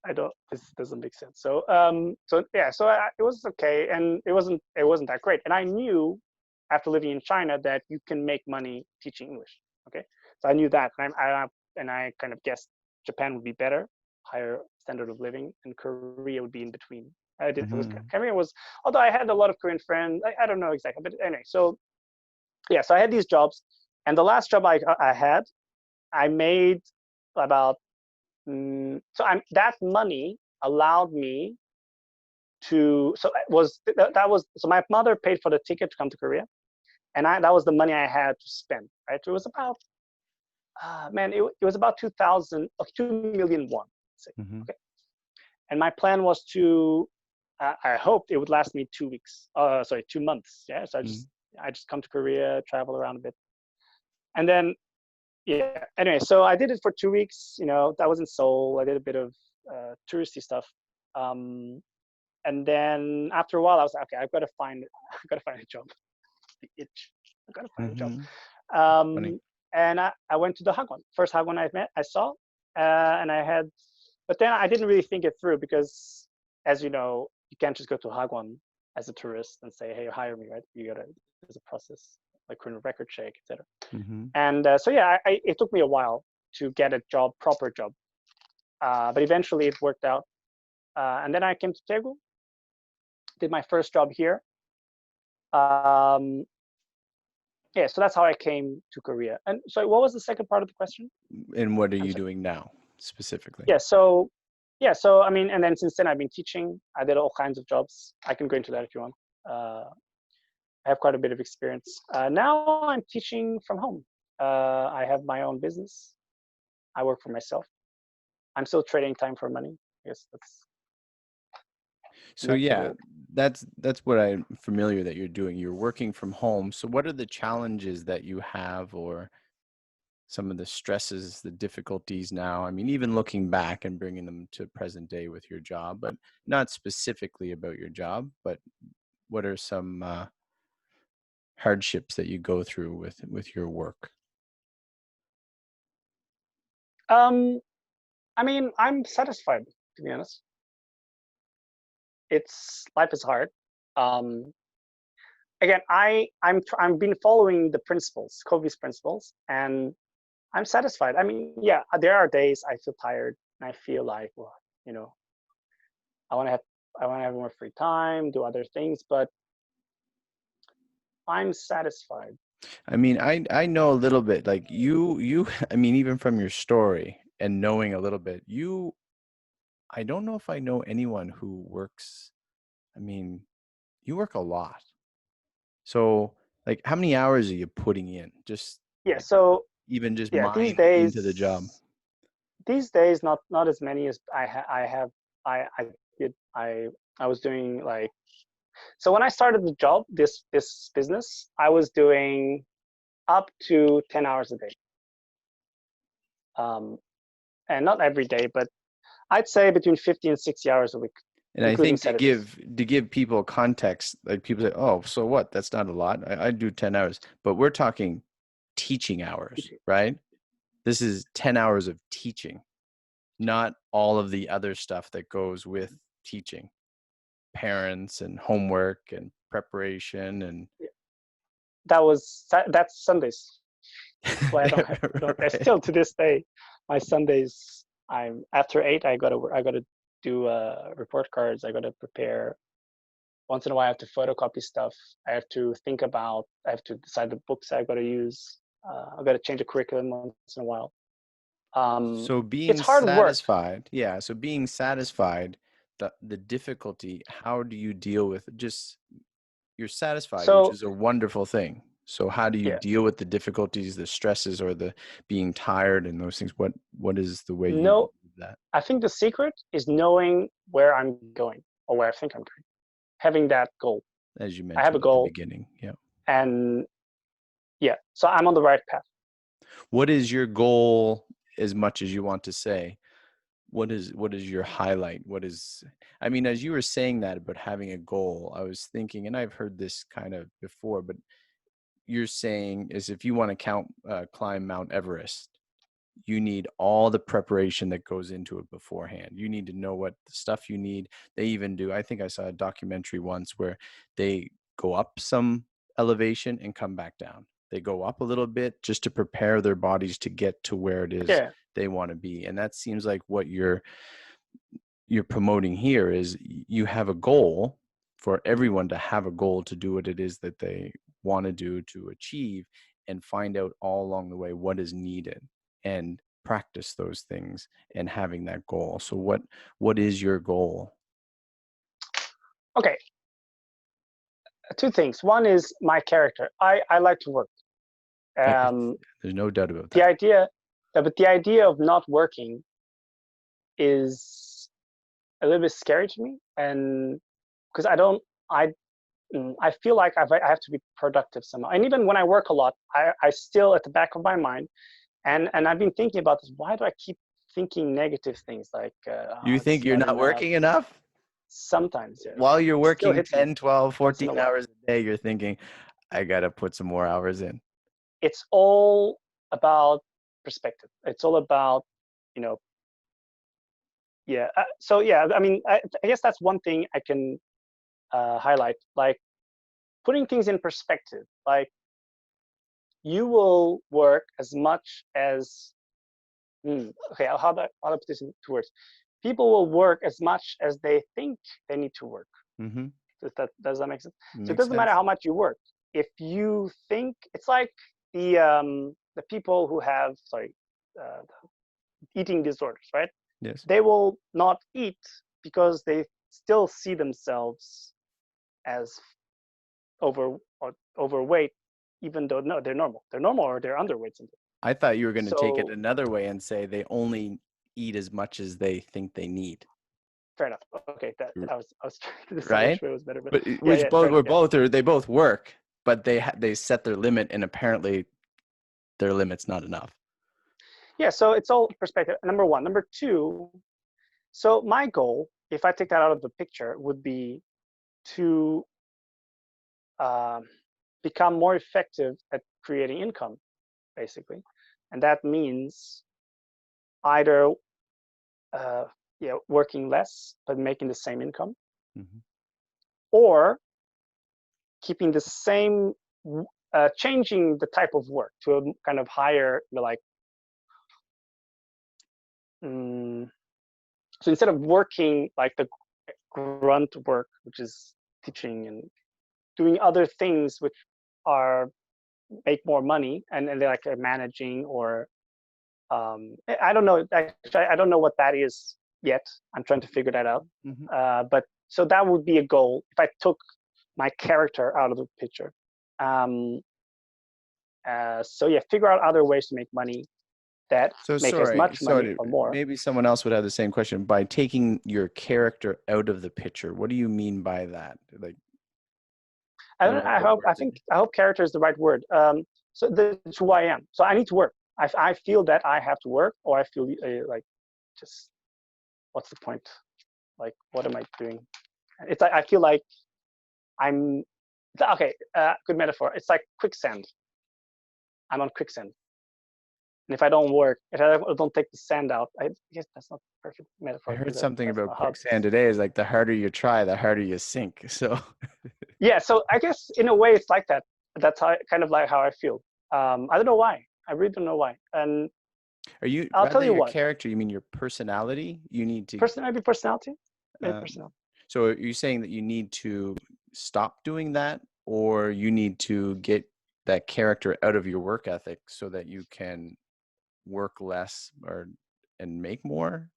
I don't. This doesn't make sense. So yeah, so it was okay, and it wasn't that great. And I knew after living in China that you can make money teaching English. Okay, so I knew that, and I kind of guessed Japan would be better, higher standard of living, and Korea would be in between. Mhm. Korea was, although I had a lot of Korean friends. I don't know exactly, but anyway. So yeah, so I had these jobs, and the last job I had, I made about that money allowed me to, so it was that was, so my mother paid for the ticket to come to Korea, and that was the money I had to spend, right? It was about man, it was about 2,000 2 million won, say. Mhm. Okay, and my plan was to, I hoped it would last me 2 weeks, sorry, 2 months. Yeah, so Mhm. I just come to Korea, travel around a bit, and then yeah, anyway, so I did it for 2 weeks. That was in Seoul. I did a bit of touristy stuff. um, and then after a while I was like, okay, I've got to find a job. The itch. I've got to find a job. Mhm. Funny. um, and I went to the Hagwon, first Hagwon I saw, and I had, but then I didn't really think it through, because as you know, you can't just go to Hagwon as a tourist and say, hey, hire me, right? There's a process, like criminal record check, etc. Mhm. And so yeah, it took me a while to get a proper job, but eventually it worked out. And then I came to Daegu, did my first job here. Um, yeah, so that's how I came to Korea. And so, what was the second part of the question? And what are I'm you sorry. doing now specifically? Yeah, so I mean, and then since then I've been teaching. I did all kinds of jobs. I can go into that if you want. I have quite a bit of experience. Now I'm teaching from home. I have my own business. I work for myself. I'm still trading time for money. I guess So that's a yeah, little. that's what I'm familiar that you're doing. You're working from home. So what are the challenges that you have, or some of the stresses, the difficulties now? I mean, even looking back and bringing them to present day with your job, but not specifically about your job, but what are some hardships that you go through with your work? Um, I mean, I'm satisfied, to be honest. Life is hard. Um, Again, I'm been following the principles, Covey's principles, and I'm satisfied. I mean, yeah, there are days I feel tired and I feel like, well, you know, I want to have I want to have more free time, do other things, but I'm satisfied. I mean, I know a little bit, like you I mean, even from your story and knowing a little bit, I don't know if I know anyone who works. I mean, you work a lot. So, like, how many hours are you putting in? Just Yeah, like, so even just yeah, mind into the job. these days, not as many as I have. I did I was doing like, so when I started the job, this business, I was doing up to 10 hours a day. Um, and not every day, but I'd say between 50 and 60 hours a week, And I including think to Saturdays. give people context, like people say, "Oh, so what? That's not a lot. I do 10 hours." But we're talking teaching hours, right? This is 10 hours of teaching, not all of the other stuff that goes with teaching. Parents and homework and preparation and That's Sundays. That's why I don't. I right. still to this day, my Sundays. I'm after 8. I gotta do report cards. I gotta prepare. Once in a while, I have to photocopy stuff. I have to think about. I have to decide the books I gotta use. I gotta change a curriculum once in a while. Um, So it's being hard work. satisfied, yeah. So being satisfied, the difficulty, how do you deal with just you're satisfied, which So is a wonderful thing. So how do you yeah, deal with the difficulties, the stresses, or the being tired and those things? What is the way you no. do that? I think the secret is knowing where I'm going. or where I think I'm going. Having that goal. As you I have a mentioned at the goal, beginning. Yeah. and yeah, so I'm on the right path. What is your goal, as much as you want to say? What is your highlight? I mean, as you were saying that about having a goal, I was thinking, and I've heard this kind of before, but you're saying is if you want to climb Mount Everest, you need all the preparation that goes into it beforehand. You need to know what the stuff you need. They even do, I think I saw a documentary once where they go up some elevation and come back down. They go up a little bit just to prepare their bodies to get to where it is Yeah. they want to be. And that seems like what you're promoting here is you have a goal for everyone to have a goal to do what it is that they want to do to achieve, and find out all along the way what is needed and practice those things and having that goal. So what is your goal? Okay. Two things. One is my character. I like to work. There's no doubt about The that. idea, but the idea of not working is a little bit scary to me, and because I feel like I have to be productive somehow. And even when I work a lot, I still at the back of my mind, and I've been thinking about this. Why do I keep thinking negative things like, You this think is you're not not enough? working enough? Sometimes, yeah, While you're it still working hits me 10, 12, once in 14 a while. hours a day, you're thinking, I got to put some more hours in. It's all about perspective. It's all about, you know, yeah. So yeah, I mean, I guess that's one thing I can highlight, like putting things in perspective. Like you will work as much as, okay, how do I put this into words? People will work as much as they think they need to work. Mm-hmm. Does that make sense? So it Makes doesn't matter sense. how much you work. If you think it's like the people who have uh, eating disorders, right? Yes. They will not eat because they still see themselves as overweight, even though no, they're normal. They're normal or they're underweight. I thought you were going to take it So another way and say they only eat as much as they think they need. fair enough. Okay, that I was trying to decide Right? which way was better, but But yeah, which fair both enough. were both, or they both work, but they set their limit, and apparently their limit's not enough. Yeah, so it's all perspective. Number one. Number two, so my goal, if I take that out of the picture, would be to um, become more effective at creating income, basically, and that means either working less but making the same income, Mm-hmm. or keeping the same, changing the type of work to a kind of higher, like, so instead of working like the grunt work, which is teaching and doing other things which are make more money, and they're like managing or I don't know. Actually, I don't know what that is yet. I'm trying to figure that out. Mm-hmm. But so that would be a goal if I took my character out of the picture. Um, so yeah, figure out other ways to make money that So make as much money sorry, or more. maybe someone else would have the same question. By taking your character out of the picture, what do you mean by that? Like, I I don't. don't know what words I hope character is the right word. So that's who I am. So I need to work. I feel that I have to work, or I feel like just what's the point? Like, what am I doing? It's like I feel like I'm okay. Good metaphor. It's like quicksand. I'm on quicksand, and if I don't work, if I don't take the sand out, I guess that's not a perfect I metaphor heard because something that's about not how. quicksand today. Is like the harder you try, the harder you sink. So, Yeah. So I guess in a way it's like that. That's how kind of like how I feel. I don't know why. I really don't know why. And are you I'll tell rather you your what. character? You mean your personality? You need to. Maybe personality. Maybe Um, personality. so, are you saying that you need to stop doing that, or you need to get that character out of your work ethic so that you can work less or and make more?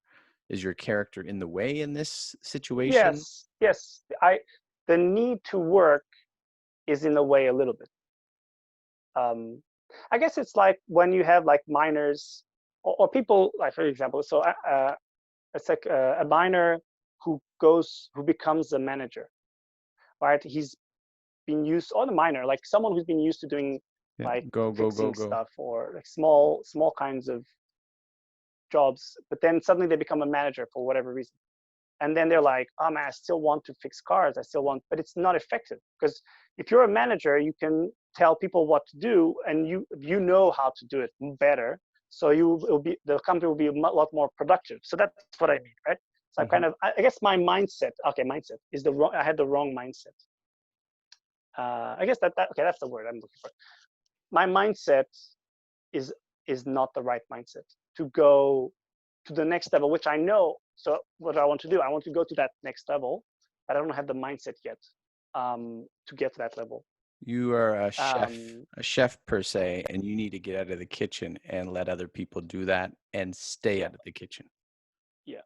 Is your character in the way in this situation? Yes. Yes. The need to work is in a way a little bit. I guess it's like when you have like miners or people, like for example, so it's like a miner who becomes a manager, right? He's been used, or the minor, like someone who's been used to doing Yeah. like Go, go, go, fixing go. stuff or like small kinds of jobs, but then suddenly they become a manager for whatever reason. And then they're like, oh man, I still want to fix cars. I still want, but it's not effective, because if you're a manager, you can tell people what to do, and you know how to do it better. So the company will be a lot more productive. So that's what I mean, right? So I guess my mindset, mindset is I had the wrong mindset. I guess okay, that's the word I'm looking for. My mindset is not the right mindset to go to the next level, which I know. So what I want to do, I want to go to that next level, but I don't have the mindset yet to get to that level. You are a Um, chef per se, and you need to get out of the kitchen and let other people do that and stay yeah, out of the kitchen. yeah,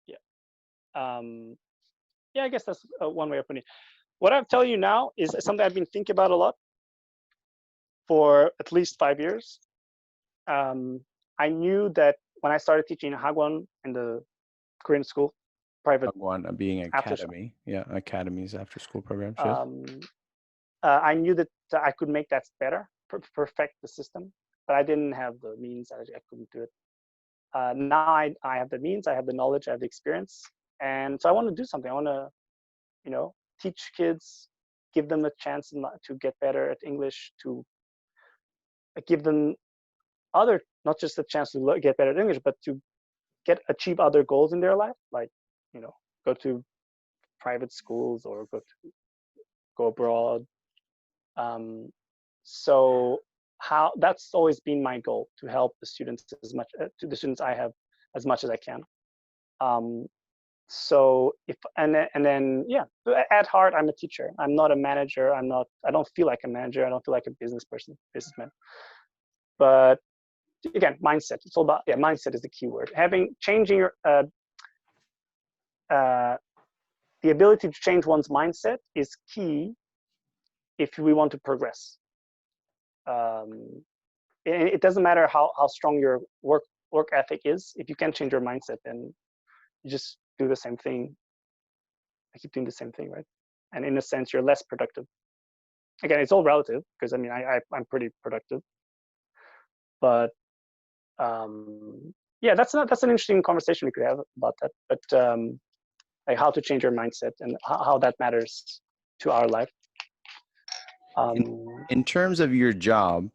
yeah. Yeah, I guess that's one way of putting it. What I'm telling you now is something I've been thinking about a lot for at least 5 years. I knew that when I started teaching Hagwon in the Korean school, private One being after, academy, yeah, academies after school programs. Yes. I knew that I could make that better, perfect the system, but I didn't have the means. I couldn't do it. Now I have the means, I have the knowledge, I have the experience, and so I want to do something. I want to, teach kids, give them a chance to get better at English, to give them not just a chance to get better at English, but to achieve other goals in their life, like, go to private schools or go abroad. So that's always been my goal, to help the students to the students I have, as much as I can. So at heart, I'm a teacher. I'm not a manager. I don't feel like a manager. I don't feel like a businessman. But again, mindset. It's all about, mindset is the key word. Changing your the ability to change one's mindset is key if we want to progress. It doesn't matter how strong your work ethic is. If you can't change your mindset, then you just do the same thing. I keep doing the same thing, right? And in a sense, you're less productive. Again, it's all relative, because I mean, I'm pretty productive, but that's an interesting conversation we could have about that. But like how to change your mindset and how that matters to our life. In terms of your job,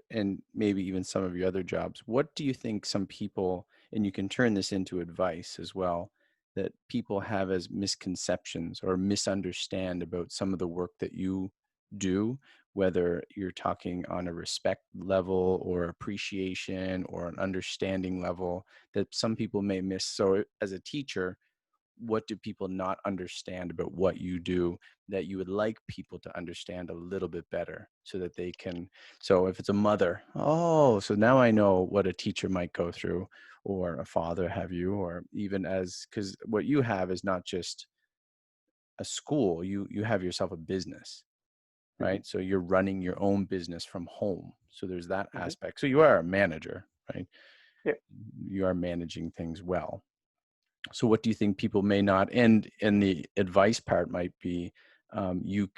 and maybe even some of your other jobs, what do you think some people, and you can turn this into advice as well, that people have as misconceptions or misunderstand about some of the work that you do, whether you're talking on a respect level or appreciation or an understanding level, that some people may miss? So as a teacher, what do people not understand about what you do that you would like people to understand a little bit better, so that they can, so if it's a mother, oh, so now I know what a teacher might go through, or a father, have you, or even because what you have is not just a school, you have yourself a business, right? So you're running your own business from home, so there's that aspect. So you are a manager, right? Yeah. You are managing things well. So what do you think people may not, and the advice part might be,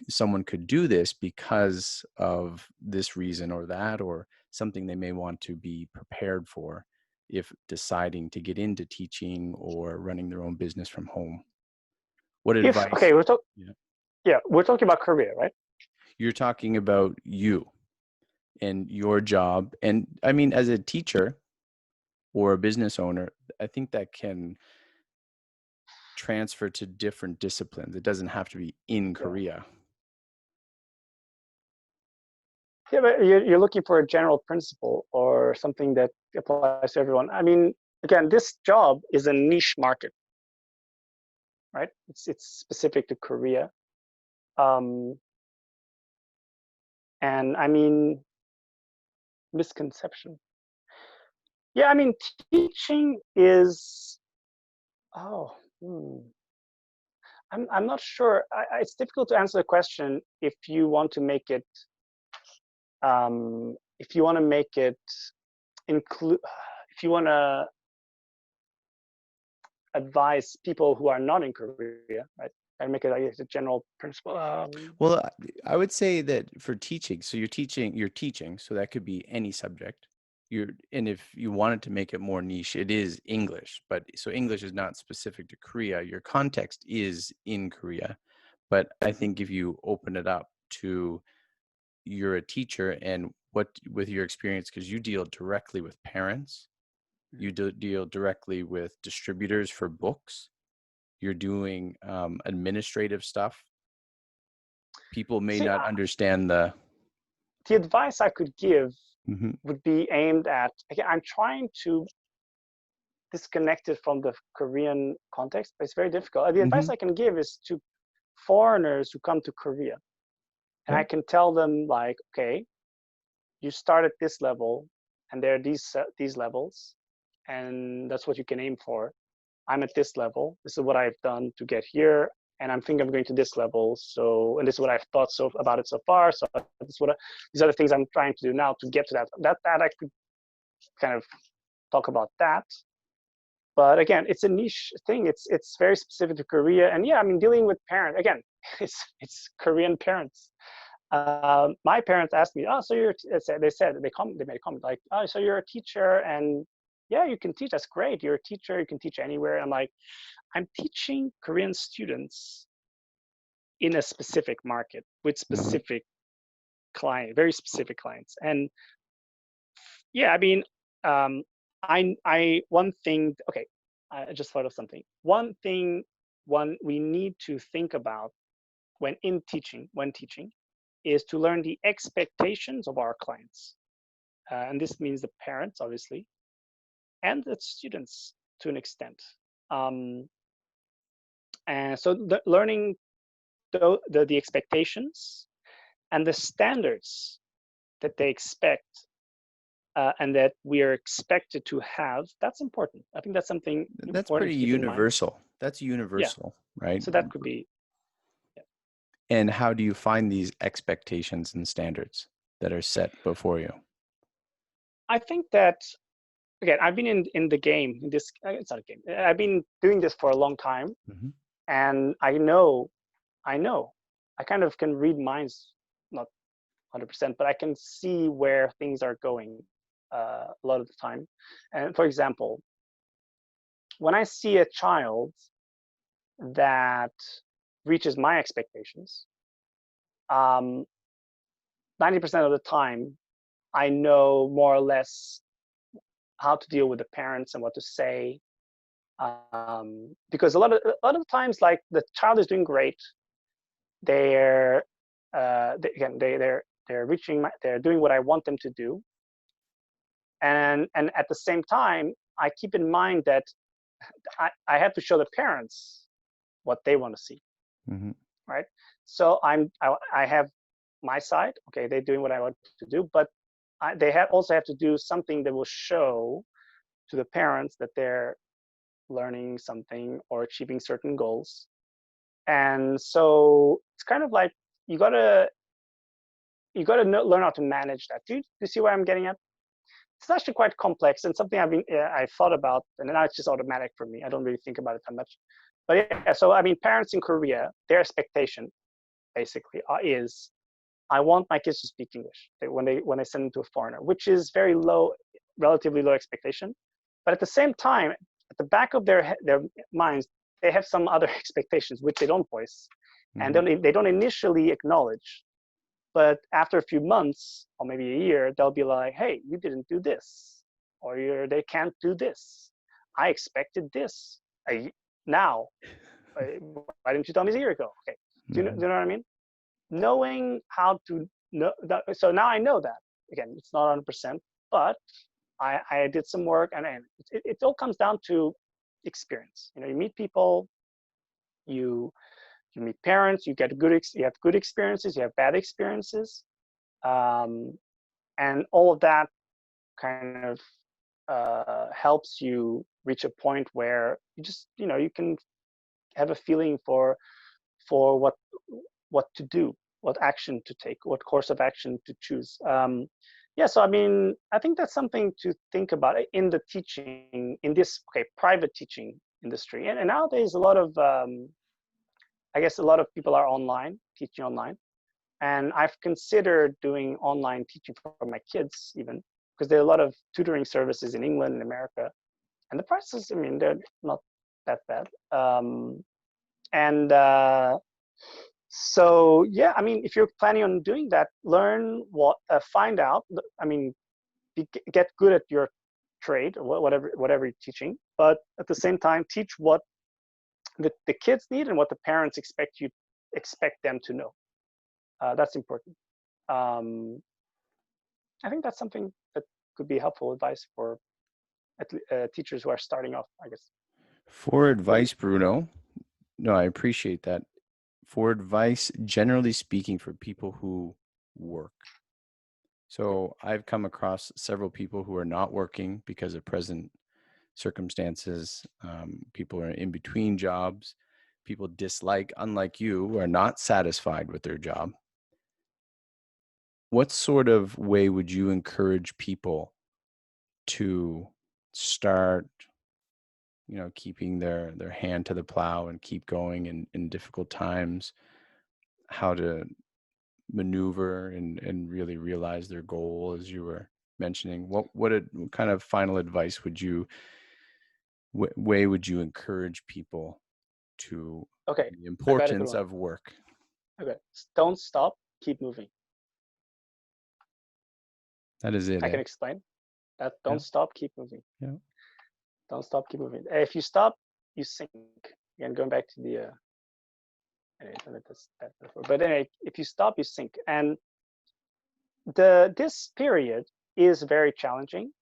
someone could do this because of this reason or that, or something they may want to be prepared for if deciding to get into teaching or running their own business from home? What advice? We're talking about career, right? You're talking about you and your job. And I mean, as a teacher or a business owner, I think that can transfer to different disciplines. It doesn't have to be in Korea. Yeah, but you're looking for a general principle or something that applies to everyone. I mean, again, this job is a niche market, right? It's specific to Korea. And I mean, misconception. Yeah, I mean, teaching is, I'm not sure. It's difficult to answer the question if you want to make it, include, if you want to advise people who are not in Korea, right? I make it like a general principle. Well, I would say that for teaching, so you're teaching, so that could be any subject. And if you wanted to make it more niche, it is English, but so English is not specific to Korea. Your context is in Korea, but I think if you open it up to you're a teacher and what with your experience, because you deal directly with parents, you deal directly with distributors for books, you're doing administrative stuff. People may See, not understand the the advice I could give Mhm. would be aimed at, again, I'm trying to disconnect it from the Korean context, but it's very difficult. The advice Mhm. I can give is to foreigners who come to Korea. And Yeah. I can tell them, like, okay, you start at this level, and there are these levels, and that's what you can aim for. I'm at this level. This is what I've done to get here, and I'm thinking of going to this level. So, and this is what I've thought about it so far. So, these are the things I'm trying to do now to get to that. That I could kind of talk about that. But again, it's a niche thing. It's very specific to Korea, and yeah, I mean, dealing with parents again, it's Korean parents. My parents asked me, "Oh, so you're?" They made a comment like, "Oh, so you're a teacher, and yeah, you can teach. That's great. You're a teacher. You can teach anywhere." I'm like, I'm teaching Korean students in a specific market with Mhm. specific very specific clients, and yeah, I mean, I one thing. Okay, I just thought of something. One thing, one we need to think about when teaching, is to learn the expectations of our clients. And this means the parents, obviously, and the students to an extent. Um, and so learning the expectations and the standards that they expect and that we are expected to have, that's important. I think that's something That's important pretty to keep in mind. universal. That's Yeah. universal, right? So that could be, yeah. And how do you find these expectations and standards that are set before you? I think that, again, I've been in the game, in this, it's not a game. I've been doing this for a long time. Mhm. And I kind of can read minds, not 100%, but I can see where things are going a lot of the time. And for example, when I see a child that reaches my expectations, um, 90% of the time, I know more or less how to deal with the parents and what to say. Because a lot of times, like the child is doing great, they're again they're doing what I want them to do, and at the same time I keep in mind that I have to show the parents what they want to see, Mhm. right? So I have my side. Okay, they're doing what I want to do, but they also have to do something that will show to the parents that they're learning something or achieving certain goals. And so it's kind of like you gotta learn how to manage that. Do you see where I'm getting at? It's actually quite complex and something I've thought about, and now it's just automatic for me. I don't really think about it that much. But yeah, so I mean, parents in Korea, their expectation basically is, I want my kids to speak English when they send them to a foreigner, which is very low, relatively low expectation. But at the same time, at the back of their minds, they have some other expectations which they don't voice, and Mhm. they don't initially acknowledge. But after a few months or maybe a year, they'll be like, "Hey, you didn't do this, or they can't do this. I expected this. Now, why didn't you tell me a year ago?" Okay, do Mhm. you know what I mean? Knowing how to know that. So now I know that. Again, it's not 100%, but I did some work, and it all comes down to experience. You meet people, you you meet parents, you have good experiences, you have bad experiences. Um, and all of that kind of helps you reach a point where you can have a feeling for what to do, what action to take, what course of action to choose. Yeah, so I mean, I think that's something to think about in the teaching, in this private teaching industry. And nowadays, a lot of, I guess a lot of people are online, teaching online. And I've considered doing online teaching for my kids even, because there are a lot of tutoring services in England and America. And the prices, I mean, they're not that bad. So yeah, I mean, if you're planning on doing that, learn find out, I mean, get good at your trade or whatever you're teaching, but at the same time, teach what the kids need and what the parents expect them to know. That's important. I think that's something that could be helpful advice for teachers who are starting off, I guess. For advice, Bruno, no, I appreciate that. For advice, generally speaking, for people who work. So I've come across several people who are not working because of present circumstances. People are in between jobs. People dislike, unlike you, are not satisfied with their job. What sort of way would you encourage people to start, keeping their hand to the plow and keep going in difficult times? How to maneuver and really realize their goal, as you were mentioning? What kind of final advice would you encourage people to the importance of work? Okay, don't stop, keep moving. That is it. I can explain that. Don't stop, keep moving. Yeah. Don't stop, keep moving. If you stop, you sink. Again, going back to the but anyway, if you stop, you sink. And this period is very challenging,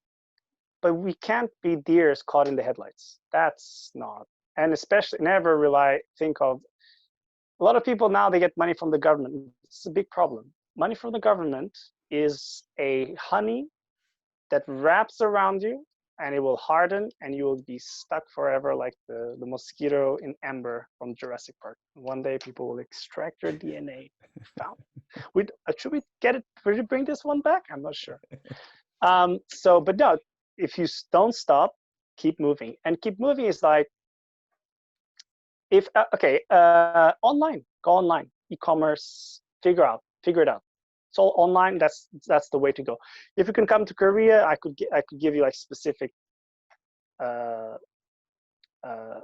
but we can't be deers caught in the headlights. That's not, and especially never think of, a lot of people now, they get money from the government. It's a big problem. Money from the government is a honey that wraps around you, and it will harden, and you will be stuck forever like the mosquito in Amber from Jurassic Park. One day people will extract your DNA. Should we get it? Should we bring this one back? I'm not sure. But no, if you don't stop, keep moving. And keep moving is like, online, go online, e-commerce, figure it out. So online, that's the way to go. If you can come to Korea, I could give you like specific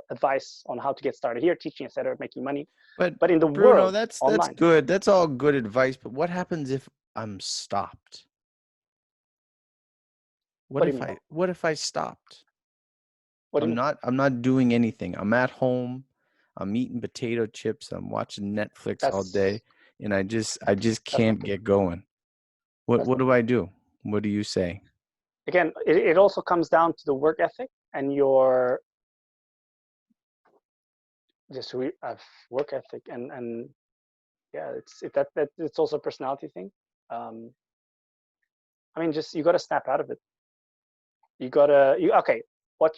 advice on how to get started here, teaching, etc., making money. But in the Bruno, world, that's online. good. That's all good advice. But what happens if I'm stopped? What if I stopped? I'm not doing anything. I'm at home. I'm eating potato chips. I'm watching Netflix all day, and I just can't get going. What do I do? What do you say? Again, it also comes down to the work ethic and your work ethic, and yeah, it's also a personality thing. I mean, just you got to snap out of it. What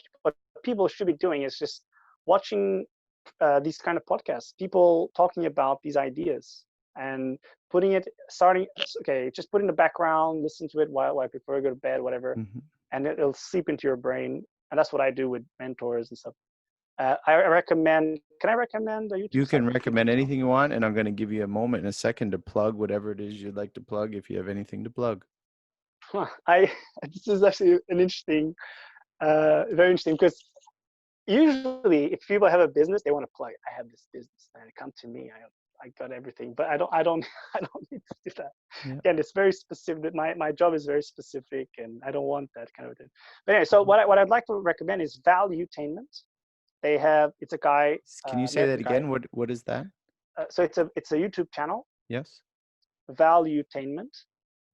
people should be doing is just watching these kind of podcasts, people talking about these ideas and just put in the background, listen to it while before you go to bed, whatever, and it'll seep into your brain. And that's what I do with mentors and stuff. Can I recommend a YouTube? You can recommend anything you want, and I'm going to give you a moment in a second to plug whatever it is you'd like to plug, if you have anything to plug. This is actually an interesting, very interesting, because usually if people have a business, they want to plug, I have this business, and come to me, I got everything, but I don't need to do that. Yeah. Again, it's very specific. My job is very specific, and I don't want that kind of thing. But anyway, so what I'd like to recommend is Valuetainment. It's a guy. Can you say that again? What is that? So it's a YouTube channel. Yes. Valuetainment.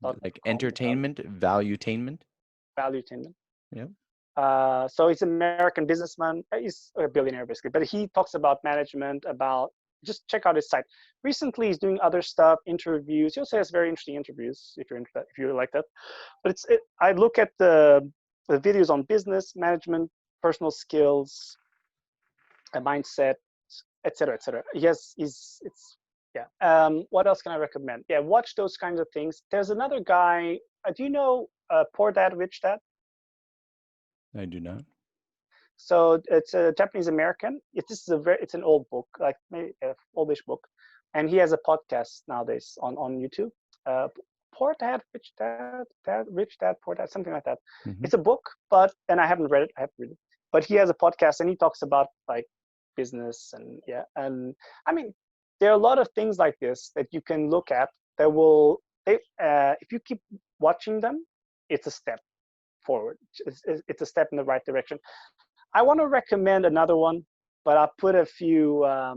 Like entertainment, Valuetainment. Valuetainment. Yeah. So he's an American businessman. He's a billionaire basically, but he talks about management. Just check out his site. Recently, he's doing other stuff, interviews. He also has very interesting interviews if you like that. But I look at the videos on business management, personal skills, a mindset, etc., etc. Yes, what else can I recommend? Yeah, watch those kinds of things. There's another guy. Do you know Poor Dad, Rich Dad? I do not. So it's a Japanese American. It's an old book, like maybe an oldish book, and he has a podcast nowadays on YouTube. Poor Dad, Rich Dad, Poor Dad, something like that. Hmm. It's a book, and I haven't read it. I haven't read it, but he has a podcast and he talks about like business and I mean, there are a lot of things like this that you can look at that will, if you keep watching them, it's a step forward. It's a step in the right direction. I want to recommend another one, but I'll put a few how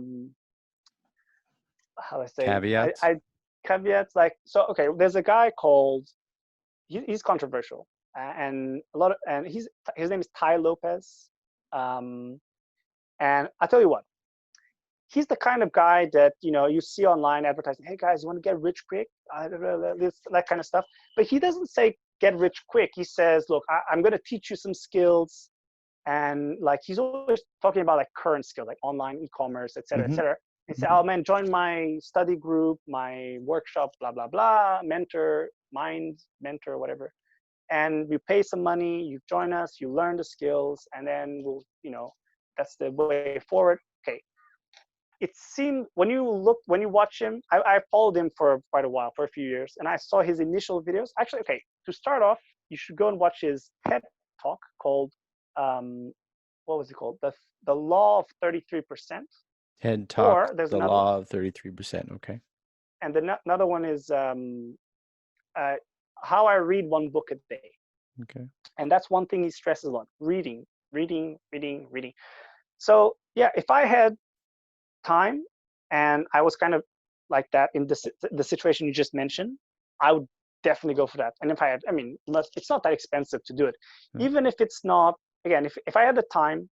do I say Caveats. I caveats like so. Okay, there's a guy called he's controversial and his name is Tai Lopaz, and I'll tell you what, he's the kind of guy that you see online advertising. Hey guys, you want to get rich quick? That kind of stuff. But he doesn't say get rich quick. He says, look, I'm going to teach you some skills. And like he's always talking about like current skills, like online e-commerce, et cetera, et Hmm. cetera. He said, oh man, join my study group, my workshop, blah, blah, blah, mentor, whatever. And you pay some money, you join us, you learn the skills, and then that's the way forward. Okay. It seemed when you watch him, I followed him for quite a while, for a few years, and I saw his initial videos. Actually, okay, to start off, you should go and watch his TED talk called what was it called? The Law of 33%. Head Or talk, there's the another, law of 33%. Okay. and another one is uh, How I Read One Book a Day. Okay. And that's one thing he stresses on: reading, reading, reading, reading. So yeah, if I had time and I was kind of like that in the situation you just mentioned, I would definitely go for that. And if I had, I mean, it's not that expensive to do it. Yeah. Even if it's not, again, if I had the time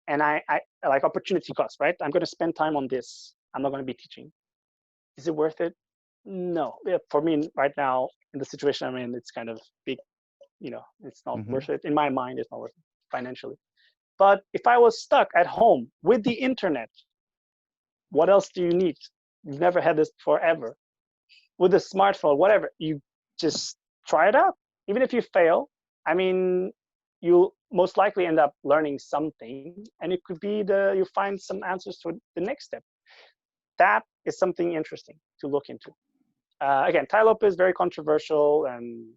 and I like opportunity cost, right? I'm going to spend time on this. I'm not going to be teaching. Is it worth it? No. For me right now, in the situation I'm in, it's kind of big, it's not Hmm. worth it. In my mind, it's not worth it financially. But if I was stuck at home with the internet, what else do you need? You've never had this forever. With a smartphone, whatever, you just try it out. Even if you fail, I mean, you'll most likely end up learning something, and it could be you find some answers to the next step. That is something interesting to look into. Again, Tai Lopez is very controversial and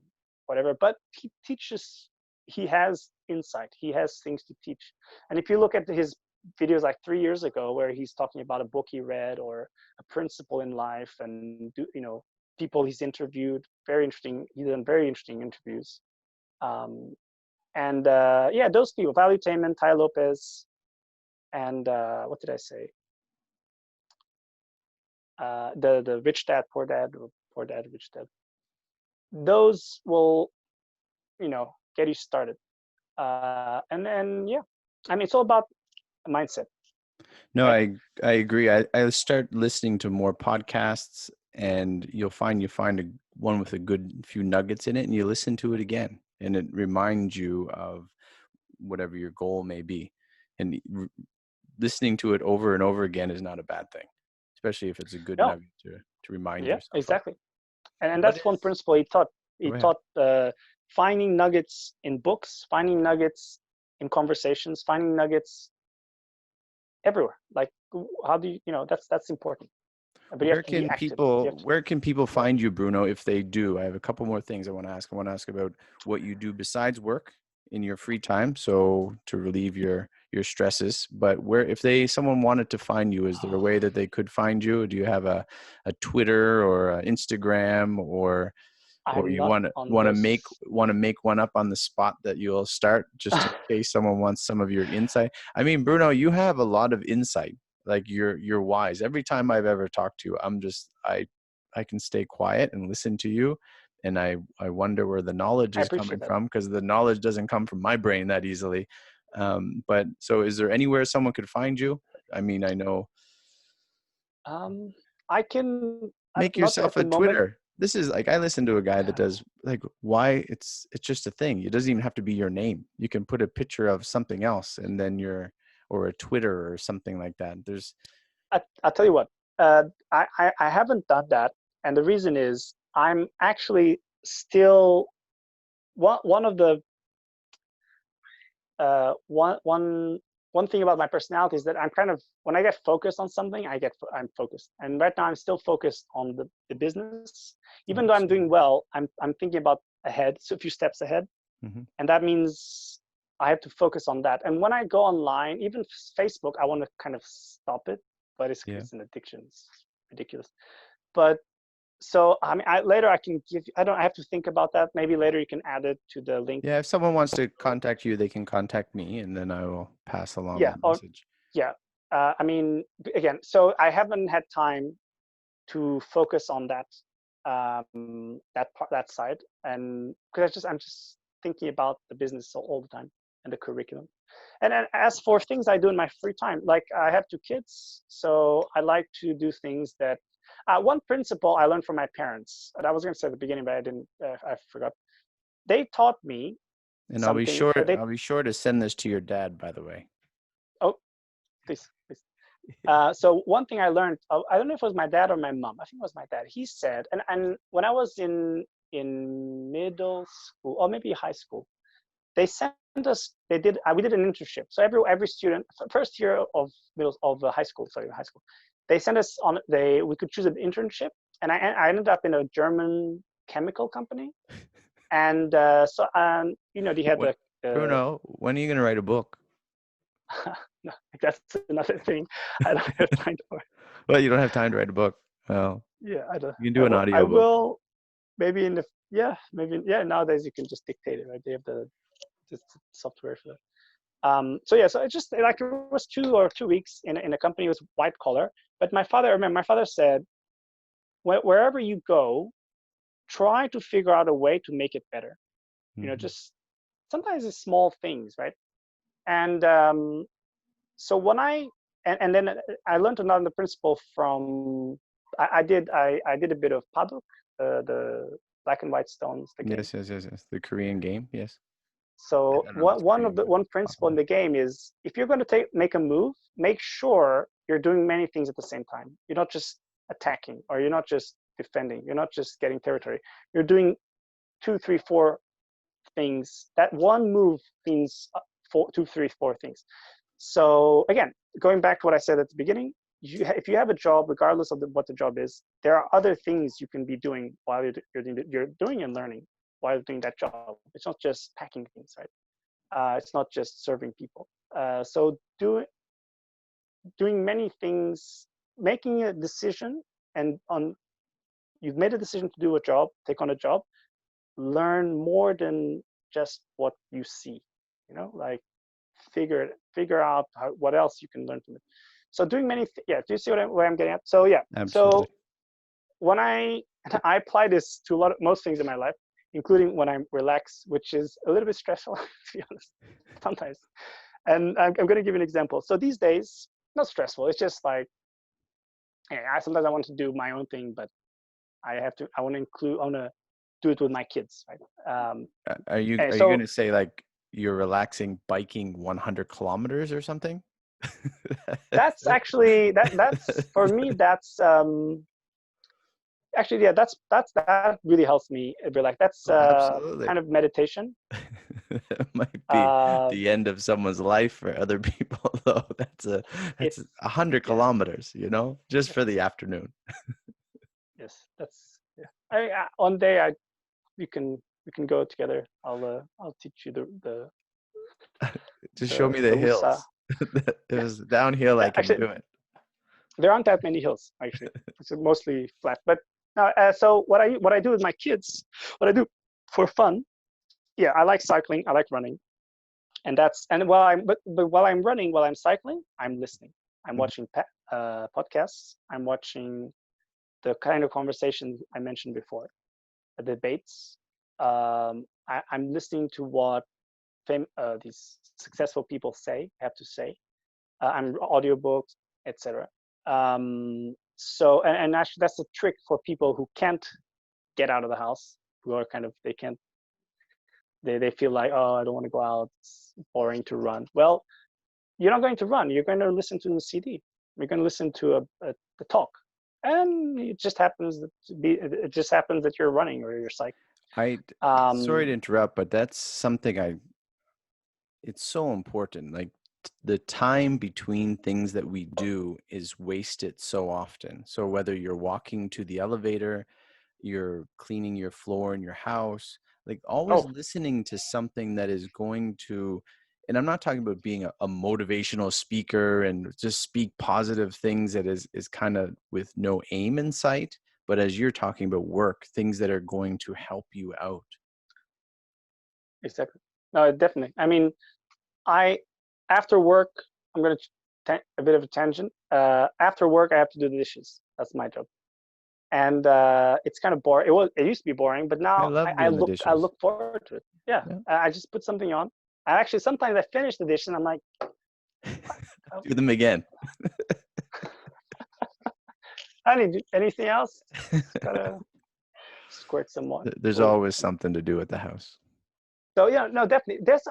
whatever, but he teaches. He has insight. He has things to teach. And if you look at his videos like 3 years ago, where he's talking about a book he read or a principle in life, and people he's interviewed, very interesting. He's done very interesting interviews. And yeah, those people: Valuentertainment, Tai Lopez, and what did I say? The Rich Dad, Poor Dad, or Poor Dad, Rich Dad. Those will get you started. And then yeah, I mean, it's all about mindset, No, right? I agree. I start listening to more podcasts, and you'll find one with a good few nuggets in it, and you listen to it again, and it reminds you of whatever your goal may be. And listening to it over and over again is not a bad thing, especially if it's a good No, nugget to remind yeah, yourself of. exactly. And What that's one is? principle he taught. He Go ahead. taught finding nuggets in books, finding nuggets in conversations, finding nuggets everywhere. Like, how do that's important. But you have to be active. You have to. Where can people Yeah. find you, Bruno, if they do? I have a couple more things I want to ask. I want to ask about what you do besides work in your free time, so to relieve your stresses. But someone wanted to find you, is there a way that they could find you? Do you have a Twitter or a Instagram, or I'm you not on those. want to make one up on the spot that you'll start just in case someone wants some of your insight? I mean, Bruno, you have a lot of insight. Like you're wise. Every time I've ever talked to you, I can stay quiet and listen to you, and I wonder where the knowledge I is appreciate coming that. from, because the knowledge doesn't come from my brain that easily. But so is there anywhere someone could find you? I mean, I know. I can Make not yourself at the a moment. Twitter. This is like, I listen to a guy that Yeah. does, like, why it's just a thing. It doesn't even have to be your name. You can put a picture of something else and then or a Twitter or something like that. There's I'll tell you what. I haven't done that, and the reason is I'm actually still one of the one thing about my personality is that I'm kind of, when I get focused on something, I'm focused. And right now I'm still focused on the business. Even though I'm doing well, I'm thinking about ahead, so a few steps ahead. Mm-hmm. And that means I have to focus on that. And when I go online, even Facebook, I want to kind of stop it, but it's an addiction. It's ridiculous. But so I mean, later I can give. I have to think about that. Maybe later you can add it to the link. Yeah, if someone wants to contact you, they can contact me, and then I will pass along Yeah. the message. Yeah. I mean, again, so I haven't had time to focus on that that side, and because I'm just thinking about the business all the time and the curriculum. And then as for things I do in my free time, like I have 2 kids, so I like to do things that. One principle I learned from my parents, and I was going to say at the beginning, but I didn't. I forgot. They taught me And something. I'll be sure to send this to your dad, by the way. Oh, please, please. So one thing I learned, I don't know if it was my dad or my mom. I think it was my dad. He said, and when I was in middle school or maybe high school, they sent us. We did an internship. So every student, first year of high school, they sent us on. We could choose an internship, and I ended up in a German chemical company. And so they had Bruno, when are you going to write a book? No, that's another thing I don't have time for. Well, you don't have time to write a book. Well, yeah, I don't. You can do an audio I book. will maybe nowadays you can just dictate it, right? They have the software for that. So it just like it was 2 weeks in a company. It was white collar, but my father said, wherever you go, try to figure out a way to make it better. Mm-hmm. Just sometimes it's small things, right? And so when and then I learned another principle from I did a bit of padok, the black and white stones, the game. Yes. The Korean game, yes. So one principle in the game is, if you're going to make a move, make sure you're doing many things at the same time. You're not just attacking, or you're not just defending. You're not just getting territory. You're doing 2, 3, 4 things. That one move means 2, 3, 4 things. So again, going back to what I said at the beginning, if you have a job, regardless of what the job is, there are other things you can be doing while you're doing and learning while doing that job. It's not just packing things, right? It's not just serving people. So doing many things, making a decision, and you've made a decision to do a job, take on a job, learn more than just what you see. Like figure out what else you can learn from it. So doing many do you see where I'm getting at? So Absolutely. So when I apply this to most things in my life, including when I'm relaxed, which is a little bit stressful to be honest sometimes. And I'm going to give you an example. So these days, not stressful, it's just like, sometimes I want to do my own thing, but I want to do it with my kids, right? Are you going to say like you're relaxing biking 100 kilometers or something? That's actually that's for me. That's actually, yeah. That really helps me relax. That's kind of meditation. It might be the end of someone's life for other people, though. That's 100 kilometers, just for the afternoon. Yes, that's one day we can go together. I'll teach you the just show me the hills. It was downhill. I can do it. There aren't that many hills actually. It's mostly flat. But now, so what I do with my kids, what I do for fun. Yeah, I like cycling. I like running, and while I'm running, while I'm cycling, I'm listening. I'm watching podcasts. I'm watching the kind of conversations I mentioned before, the debates. I'm listening to what these successful people have to say. I'm audiobooks, etc. So and actually that's a trick for people who can't get out of the house, who are they feel like, oh, I don't want to go out, it's boring to run. Well, you're not going to run, you're going to listen to the CD, you're going to listen to a talk, and it just happens that you're running or you're cycling. Sorry to interrupt, but that's something it's so important. Like the time between things that we do is wasted so often. So whether you're walking to the elevator, you're cleaning your floor in your house, like always Oh, listening to something that is going to, and I'm not talking about being a motivational speaker and just speak positive things that is kind of with no aim in sight, but as you're talking about work, things that are going to help you out. exactly. No, definitely. I mean, I after work, I'm gonna a bit of a tangent. After work, I have to do the dishes. That's my job, and it's kind of boring. It used to be boring, but I now love I doing the dishes. look forward to it. Yeah, Yeah. I just put something on. I actually sometimes I finish the dish and I'm like, oh, Do them again. I need anything else. Just gotta squirt some more. There's Oh. always something to do at the house. So yeah, no, definitely. There's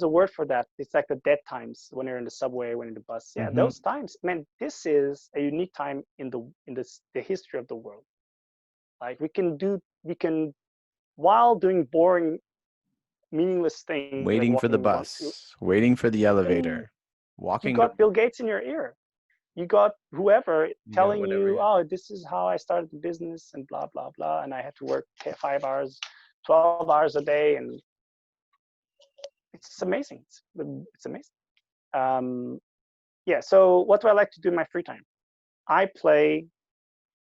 a word for that. It's like the dead times when you're in the subway, when you're in the bus. Yeah, Hmm. those times. Man, this is a unique time in the history of the world. Like we can while doing boring, meaningless things like Waiting for the walking one, bus, waiting for the you elevator, you walking to, got Bill Gates in your ear. You got whoever you got telling whatever. you, Yeah. oh, this is how I started the business and blah blah blah, and I had to work 5 hours, 12 hours a day, and it's amazing. It's amazing. Um, yeah. So what do I like to do in my free time? I play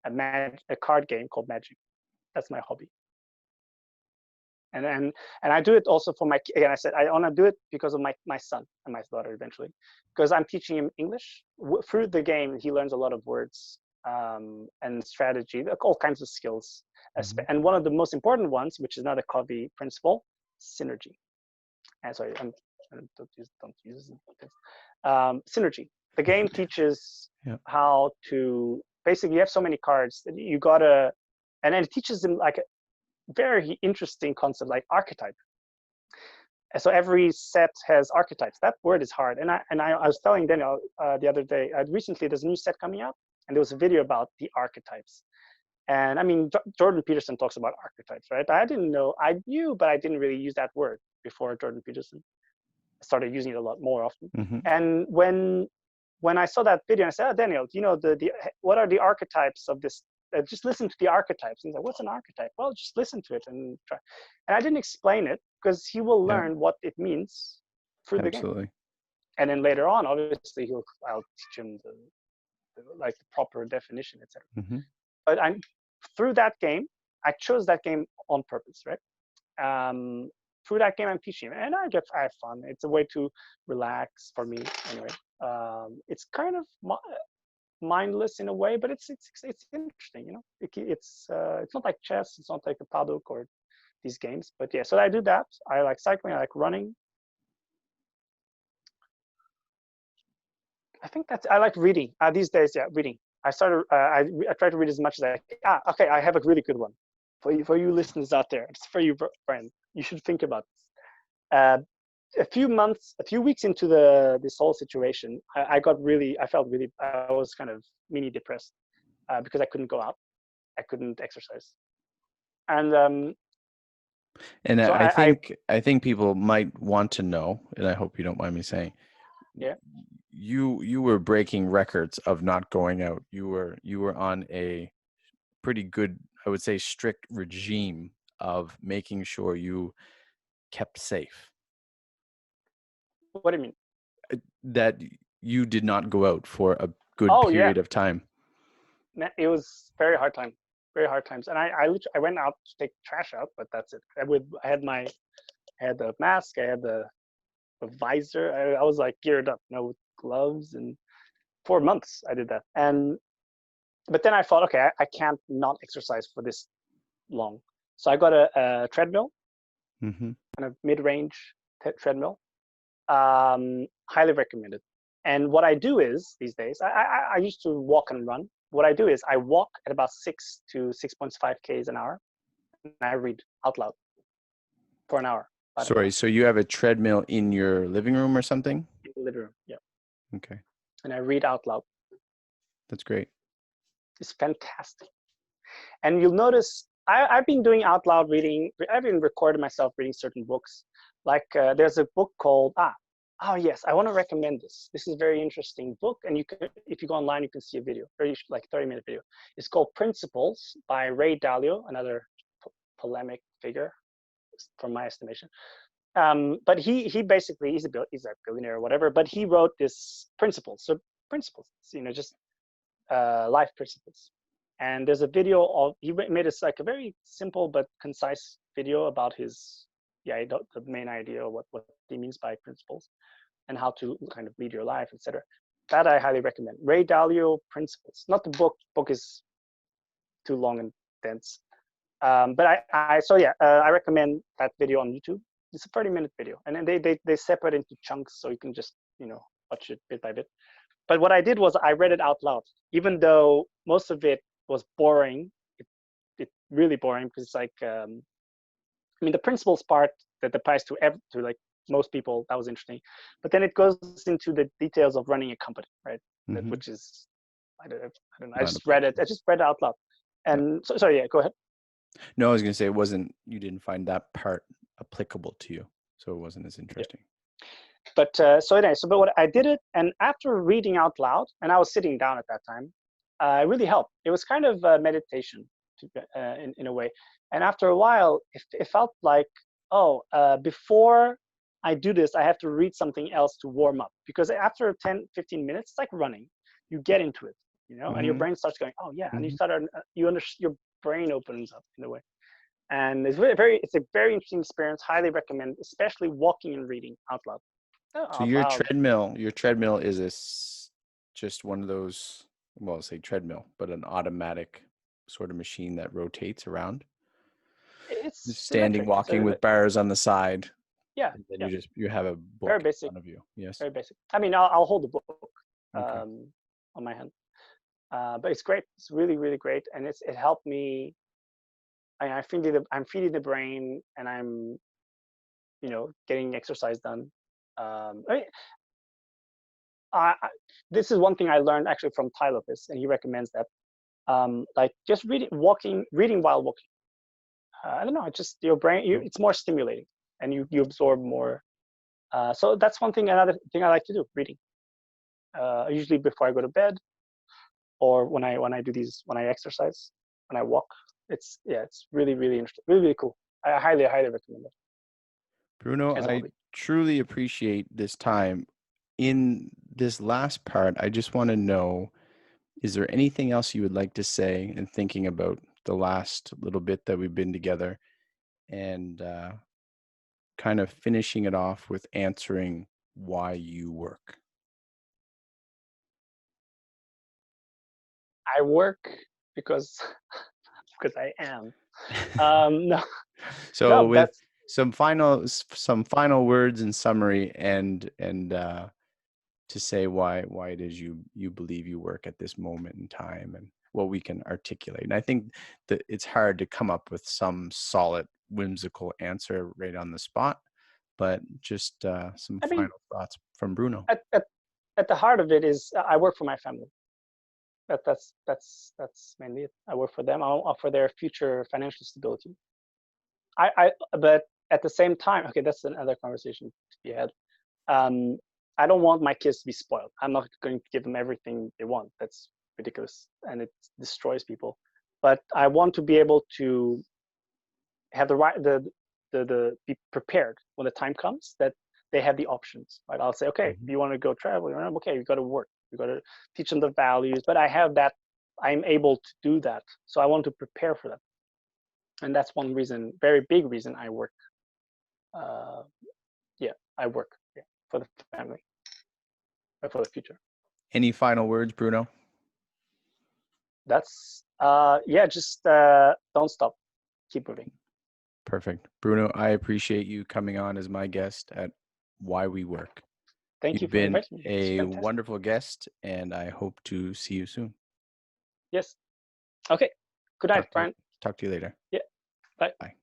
a card game called Magic. That's my hobby. And I do it also for my, again, I said I want to do it because of my son and my daughter eventually, because I'm teaching him English through the game. He learns a lot of words, and strategy, all kinds of skills. Mhm. And one of the most important ones, which is another Covey principle, synergy. And sorry, don't use this. Synergy. The game teaches Yeah. how to basically, you have so many cards that you gotta, and then it teaches them like a very interesting concept like archetype. And so every set has archetypes. That word is hard. I was telling Daniel the other day, recently there's a new set coming out, and there was a video about the archetypes. And I mean, Jordan Peterson talks about archetypes, right? I didn't know, I knew, but I didn't really use that word before Jordan Peterson. I started using it a lot more often. Hmm. And when I saw that video, I said, oh, Daniel, you know, the what are the archetypes of this? Just listen to the archetypes. And he's like, what's an archetype? Well, just listen to it and try. And I didn't explain it because he will Yeah. learn what it means through the game. Absolutely. And then later on, obviously, I'll teach him like the proper definition, etc. Hmm. But I'm through that game. I chose that game on purpose, right? Um, Through that game, I'm teaching, and I have fun. It's a way to relax for me, anyway. It's kind of mindless in a way, but it's interesting, you know. It's not like chess, it's not like a Padok or these games, but yeah. So I do that. I like cycling, I like running. I think that's I like reading these days. Yeah, reading. I started. I try to read as much as I can. Okay. I have a really good one for you listeners out there. It's for you, Brian. You should think about this. A few weeks into this whole situation, I felt really, I was kind of mini depressed because I couldn't go out, I couldn't exercise, and And so I think people might want to know, and I hope you don't mind me saying, yeah. you were breaking records of not going out. You were on a pretty good, I would say, strict regime of making sure you kept safe. What do you mean? That you did not go out for a good Oh yeah, period of time. it was very hard times, and I went out to take trash out, but that's it. I had the mask, I had the visor, I was like geared up, you know, with gloves, and for months I did that, and but then I thought, okay, I can't not exercise for this long. So I got a treadmill, Hmm. kind of mid-range treadmill. Highly recommended. And what I do is these days, I used to walk and run. What I do is I walk at about 6 to 6.5 k's an hour, and I read out loud for an hour, about an Sorry, hour so you have a treadmill in your living room or something? in the living room. Yeah, Okay, and I read out loud. that's great. It's fantastic. And you've notice I've been doing out loud reading. I've been recording myself reading certain books, Like there's a book called oh yes, I want to recommend this. This is a very interesting book, and you can, if you go online, you can see a video, very like 30-minute video. It's called Principles by Ray Dalio, another polemic figure from my estimation. But he basically he's a billionaire or whatever, but he wrote this principles. So principles, just life principles. And there's a video of he made it like a very simple but concise video about his the main idea of what he means by principles and how to kind of lead your life, etc. That I highly recommend. Ray Dalio Principles. Not the book. Book is too long and dense. But I recommend that video on YouTube. It's a 30-minute video, and then they separate into chunks so you can just watch it bit by bit. But what I did was I read it out loud, even though most of it was boring. It really boring because it's like the principles part that applies to like most people, that was interesting. But then it goes into the details of running a company, right? Mm-hmm. Which is I don't know. I just read it out loud. And so sorry, yeah, go ahead. No, I was going to say you didn't find that part applicable to you, so it wasn't as interesting. Yeah. But but what I did it, and after reading out loud, and I was sitting down at that time, it really helped. It was kind of meditation in a way. And after a while, it felt like, before I do this, I have to read something else to warm up. Because after 10, 15 minutes, it's like running. You get into it, Mm-hmm. and your brain starts going, oh yeah, and you start, your brain opens up in a way. And it's it's a very interesting experience. Highly recommend, especially walking and reading out loud. So your treadmill is just one of those, well, I'll say treadmill, but an automatic sort of machine that rotates around. It's just standing, walking with bars on the side. Yeah. And then you have a book very basic. in front of you. Yes. Very basic. I mean, I'll hold the book Okay. on my hand. But it's great. It's really, really great. And it helped me. I'm feeding the brain, and I'm, getting exercise done. This is one thing I learned actually from Tai Lopaz, and he recommends that, like just reading while walking. I don't know. It's just your brain. It's more stimulating, and you absorb more. So that's one thing. Another thing I like to do: reading. Usually before I go to bed, or when I do when I exercise, when I walk. It's really, really interesting, really, really cool. I highly, highly recommend it. Bruno, I truly appreciate this time. In this last part, I just want to know, is there anything else you would like to say in thinking about the last little bit that we've been together, and kind of finishing it off with answering why you work? I work because I am. No. So no, with some final words in summary, and to say why it is you believe you work at this moment in time, and what we can articulate. And I think that it's hard to come up with some solid, whimsical answer right on the spot, but just some final thoughts from Bruno. At the heart of it is I work for my family. That's mainly it. I work for them. I'll for their future financial stability. But at the same time, okay, that's another conversation to be had. I don't want my kids to be spoiled. I'm not going to give them everything they want. That's ridiculous, and it destroys people. But I want to be able to have the be prepared when the time comes, that they have the options. Right? I'll say, okay, if you want to go travel, okay, you got to work. You got to teach them the values. But I have that. I'm able to do that. So I want to prepare for that. And that's one reason, very big reason I work. I work for the family, for the future. Any final words, Bruno? That's just don't stop, keep moving. Perfect. Bruno, I appreciate you coming on as my guest at Why We Work. Thank you for inviting me. You've been a wonderful guest, and I hope to see you soon. Yes. Okay. Good night, Brian. Talk to you later. Yeah. Bye. Bye.